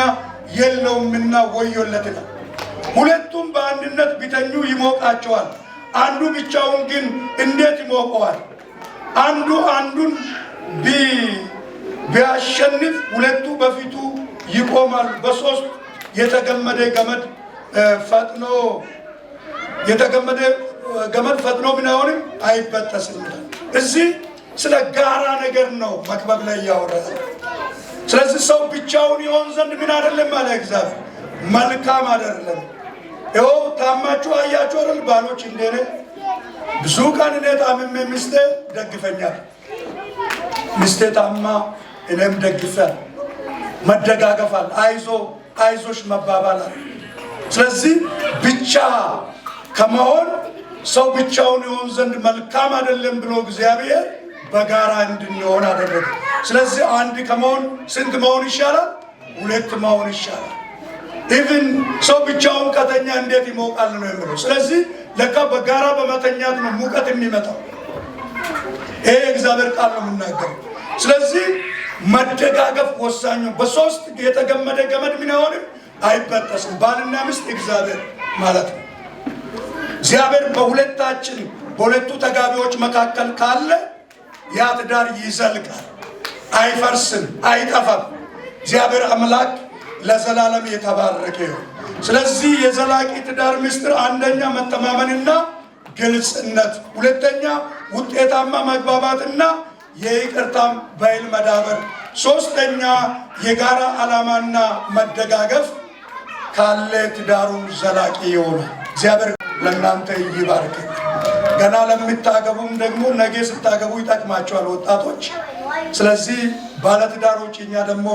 የለውምና ወዮለት ይላል። ሁለቱም በአንድነት ቢተኙ ይሞቃቸዋል፣ አንዱ ብቻውን ግን እንዴት ይሞቀዋል? አንዱ አንዱን ቢያሸንፍ ሁለቱ በፊቱ ይቆማሉ። በሶስት የተገመደ ገመድ ፈጥኖ ምን አይሆንም? አይበጠስም። እዚህ ስለ ጋራ ነገር ነው መክብብ ላይ ያወራል። ስለዚህ ሰው ብቻውን ይሆን ዘንድ ምን አይደለም አለ እግዚአብሔር፣ መልካም አይደለም። ይኸው ታማችሁ አያችሁ አይደል? ባሎች እንደኔ ብዙ ቀን እኔ ታምሜ ሚስቴ ደግፈኛል፣ ሚስቴ ታማ እኔም ደግፈል፣ መደጋገፋል፣ አይዞሽ መባባላል። ስለዚህ ብቻ ከመሆን ሰው ብቻውን ይሆን ዘንድ መልካም አይደለም ብሎ እግዚአብሔር በጋራ እንድንሆን አደረገ። ስለዚህ አንድ ከመሆን ስንት መሆን ይሻላል? ሁለት መሆን ይሻላል። ኢቭን ሰው ብቻውን ከተኛ እንዴት ይሞቃል ነው የሚለው። ስለዚህ ለካ በጋራ በመተኛት ነው ሙቀት የሚመጣው። ይሄ እግዚአብሔር ቃል ነው የምናገረው። ስለዚህ መደጋገፍ ወሳኝ ነው። በሶስት የተገመደ ገመድ ምን አይሆንም? አይበጠስም። ባልና ሚስት እግዚአብሔር ማለት ነው። እግዚአብሔር በሁለታችን በሁለቱ ተጋቢዎች መካከል ካለ ያ ትዳር ይዘልቃል፣ አይፈርስም፣ አይጠፋም። እግዚአብሔር አምላክ ለዘላለም የተባረከ ይሁን። ስለዚህ የዘላቂ ትዳር ምስጢር አንደኛ መተማመንና ግልጽነት፣ ሁለተኛ ውጤታማ መግባባትና የይቅርታም በይል መዳበር፣ ሶስተኛ የጋራ ዓላማና መደጋገፍ ካለ ትዳሩ ዘላቂ ይሆናል። እግዚአብሔር ለእናንተ ይባርክ። ገና ለምታገቡም ደግሞ ነገ ስታገቡ ይጠቅማቸዋል ወጣቶች። ስለዚህ ባለትዳሮች እኛ ደግሞ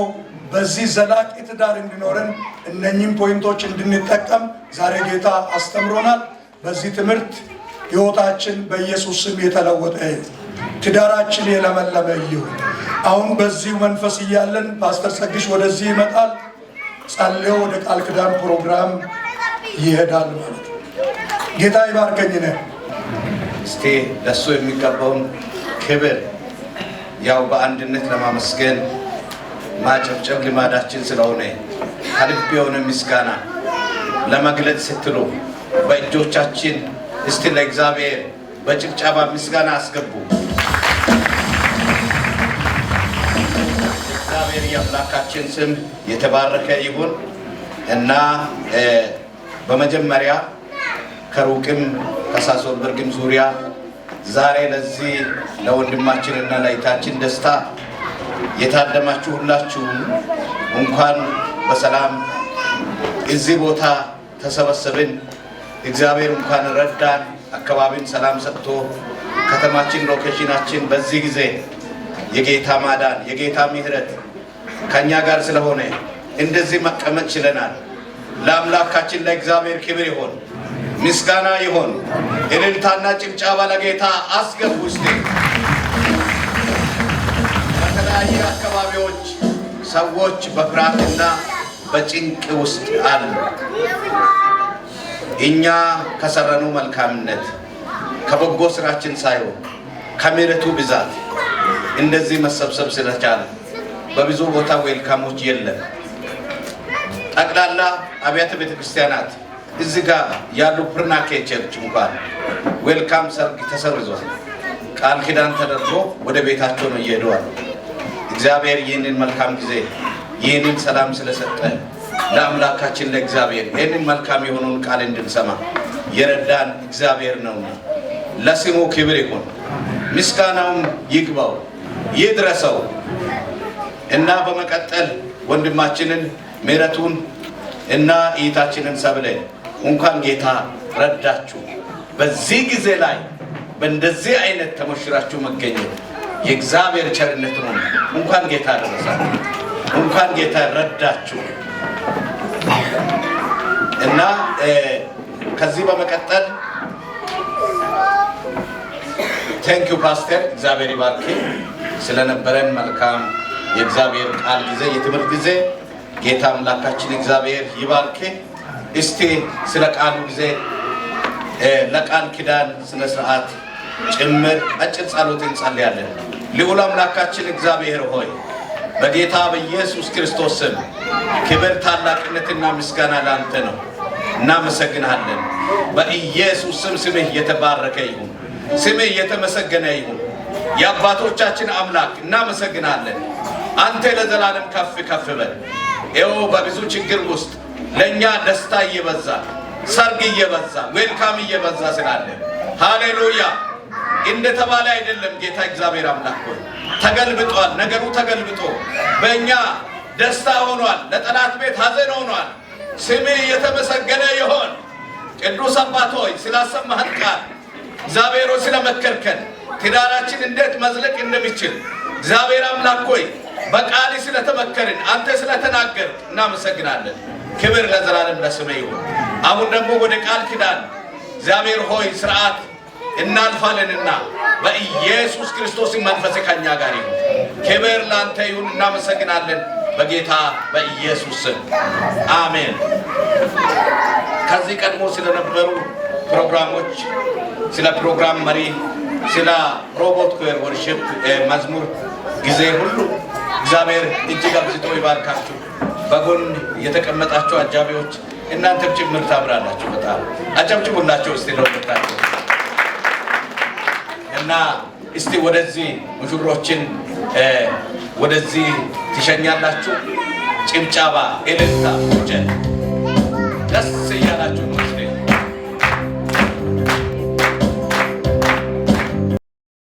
በዚህ ዘላቂ ትዳር እንዲኖረን እነኚህም ፖይንቶች እንድንጠቀም ዛሬ ጌታ አስተምሮናል። በዚህ ትምህርት ሕይወታችን በኢየሱስ ስም የተለወጠ ትዳራችን የለመለመ ይሁን። አሁን በዚህ መንፈስ እያለን ፓስተር ጸግሽ ወደዚህ ይመጣል፣ ጸልዮ ወደ ቃል ኪዳን ፕሮግራም ይሄዳል ማለት ነው። ጌታ ይባርከኝ። እስቲ ለሱ የሚገባውን ክብር ያው በአንድነት ለማመስገን ማጨብጨብ ልማዳችን ስለሆነ ከልብ የሆነ ምስጋና ለመግለጽ ስትሉ በእጆቻችን እስቲ ለእግዚአብሔር በጭብጨባ ምስጋና አስገቡ። እግዚአብሔር የአምላካችን ስም የተባረከ ይሁን እና በመጀመሪያ ከሩቅም ከሳሶልበርግም ዙሪያ ዛሬ ለዚህ ለወንድማችንና ለእህታችን ደስታ የታደማችሁ ሁላችሁ እንኳን በሰላም እዚህ ቦታ ተሰበሰብን። እግዚአብሔር እንኳን ረዳን። አካባቢን ሰላም ሰጥቶ ከተማችን ሎኬሽናችን በዚህ ጊዜ የጌታ ማዳን የጌታ ምሕረት ከኛ ጋር ስለሆነ እንደዚህ መቀመጥ ችለናል። ለአምላካችን ለእግዚአብሔር ክብር ይሁን፣ ምስጋና ይሁን። እልልታና ጭብጨባ ለጌታ አስገቡ እስቲ። በተለያየ አካባቢዎች ሰዎች በፍርሃትና በጭንቅ ውስጥ አሉ። እኛ ከሰራነው መልካምነት ከበጎ ስራችን ሳይሆን ከምሕረቱ ብዛት እንደዚህ መሰብሰብ ስለቻለ በብዙ ቦታ ዌልካሞች የለም። ጠቅላላ አብያተ ቤተክርስቲያናት እዚህ ጋር ያሉ ፕርናኬ ቸርች እንኳን ዌልካም ሰርግ ተሰርዟል። ቃል ኪዳን ተደርጎ ወደ ቤታቸው ነው እየሄዱ አሉ። እግዚአብሔር ይህንን መልካም ጊዜ ይህንን ሰላም ስለሰጠ ለአምላካችን ለእግዚአብሔር ይህንን መልካም የሆነውን ቃል እንድንሰማ የረዳን እግዚአብሔር ነውና ለስሙ ክብር ይሁን፣ ምስጋናውም ይግባው ይድረሰው እና በመቀጠል ወንድማችንን ምሕረቱን እና እይታችንን ሰብለ እንኳን ጌታ ረዳችሁ። በዚህ ጊዜ ላይ በእንደዚህ አይነት ተሞሽራችሁ መገኘት የእግዚአብሔር ቸርነት ነው። እንኳን ጌታ ደረሳችሁ፣ እንኳን ጌታ ረዳችሁ እና ከዚህ በመቀጠል ቴንክ ዩ ፓስተር፣ እግዚአብሔር ይባርክ ስለነበረን መልካም የእግዚአብሔር ቃል ጊዜ የትምህርት ጊዜ ጌታ አምላካችን እግዚአብሔር ይባርክ። እስቲ ስለ ቃሉ ጊዜ ለቃል ኪዳን ስነ ስርዓት ጭምር አጭር ጸሎት እንጸልያለን። ልዑል አምላካችን እግዚአብሔር ሆይ በጌታ በኢየሱስ ክርስቶስ ስም ክብር ታላቅነትና ምስጋና ላንተ ነው። እናመሰግናለን። በኢየሱስ ስም ስምህ የተባረከ ይሁን፣ ስምህ የተመሰገነ ይሁን። የአባቶቻችን አምላክ እናመሰግናለን። አንተ ለዘላለም ከፍ ከፍ በል። ይኸው በብዙ ችግር ውስጥ ለእኛ ደስታ እየበዛ ሰርግ እየበዛ ዌልካም እየበዛ ስላለ ሃሌሉያ። እንደተባለ አይደለም ጌታ እግዚአብሔር አምላክ ሆይ ተገልብጧል። ነገሩ ተገልብጦ በእኛ ደስታ ሆኗል፣ ለጠላት ቤት ሐዘን ሆኗል። ስምህ የተመሰገነ ይሆን። ቅዱስ አባት ሆይ ስላሰማህን ቃል እግዚአብሔር ሆይ ስለመከርከን ትዳራችን እንዴት መዝለቅ እንደሚችል እግዚአብሔር አምላክ ሆይ በቃል ስለተመከርን አንተ ስለተናገር እናመሰግናለን። ክብር ለዘላለም ለስምህ ይሁን። አሁን ደግሞ ወደ ቃል ኪዳን እግዚአብሔር ሆይ ስርዓት እናልፋለንና በኢየሱስ ክርስቶስ መንፈስ ከኛ ጋር ይሁን። ክብር ላንተ ይሁን። እናመሰግናለን በጌታ በኢየሱስ ስም አሜን። ከዚህ ቀድሞ ስለነበሩ ፕሮግራሞች ስለ ፕሮግራም መሪ ስለ ሮቦት ኮር ወርሺፕ መዝሙር ጊዜ ሁሉ እግዚአብሔር እጅግ አብዝቶ ይባርካችሁ። በጎን የተቀመጣችሁ አጃቢዎች እናንተም ጭምር ታምራላችሁ። በጣም አጨብጭቡላቸው እስቲ ለወጣችሁ እና እስቲ ወደዚህ ሙሽሮችን ወደዚህ ትሸኛላችሁ። ጭብጨባ እልልታ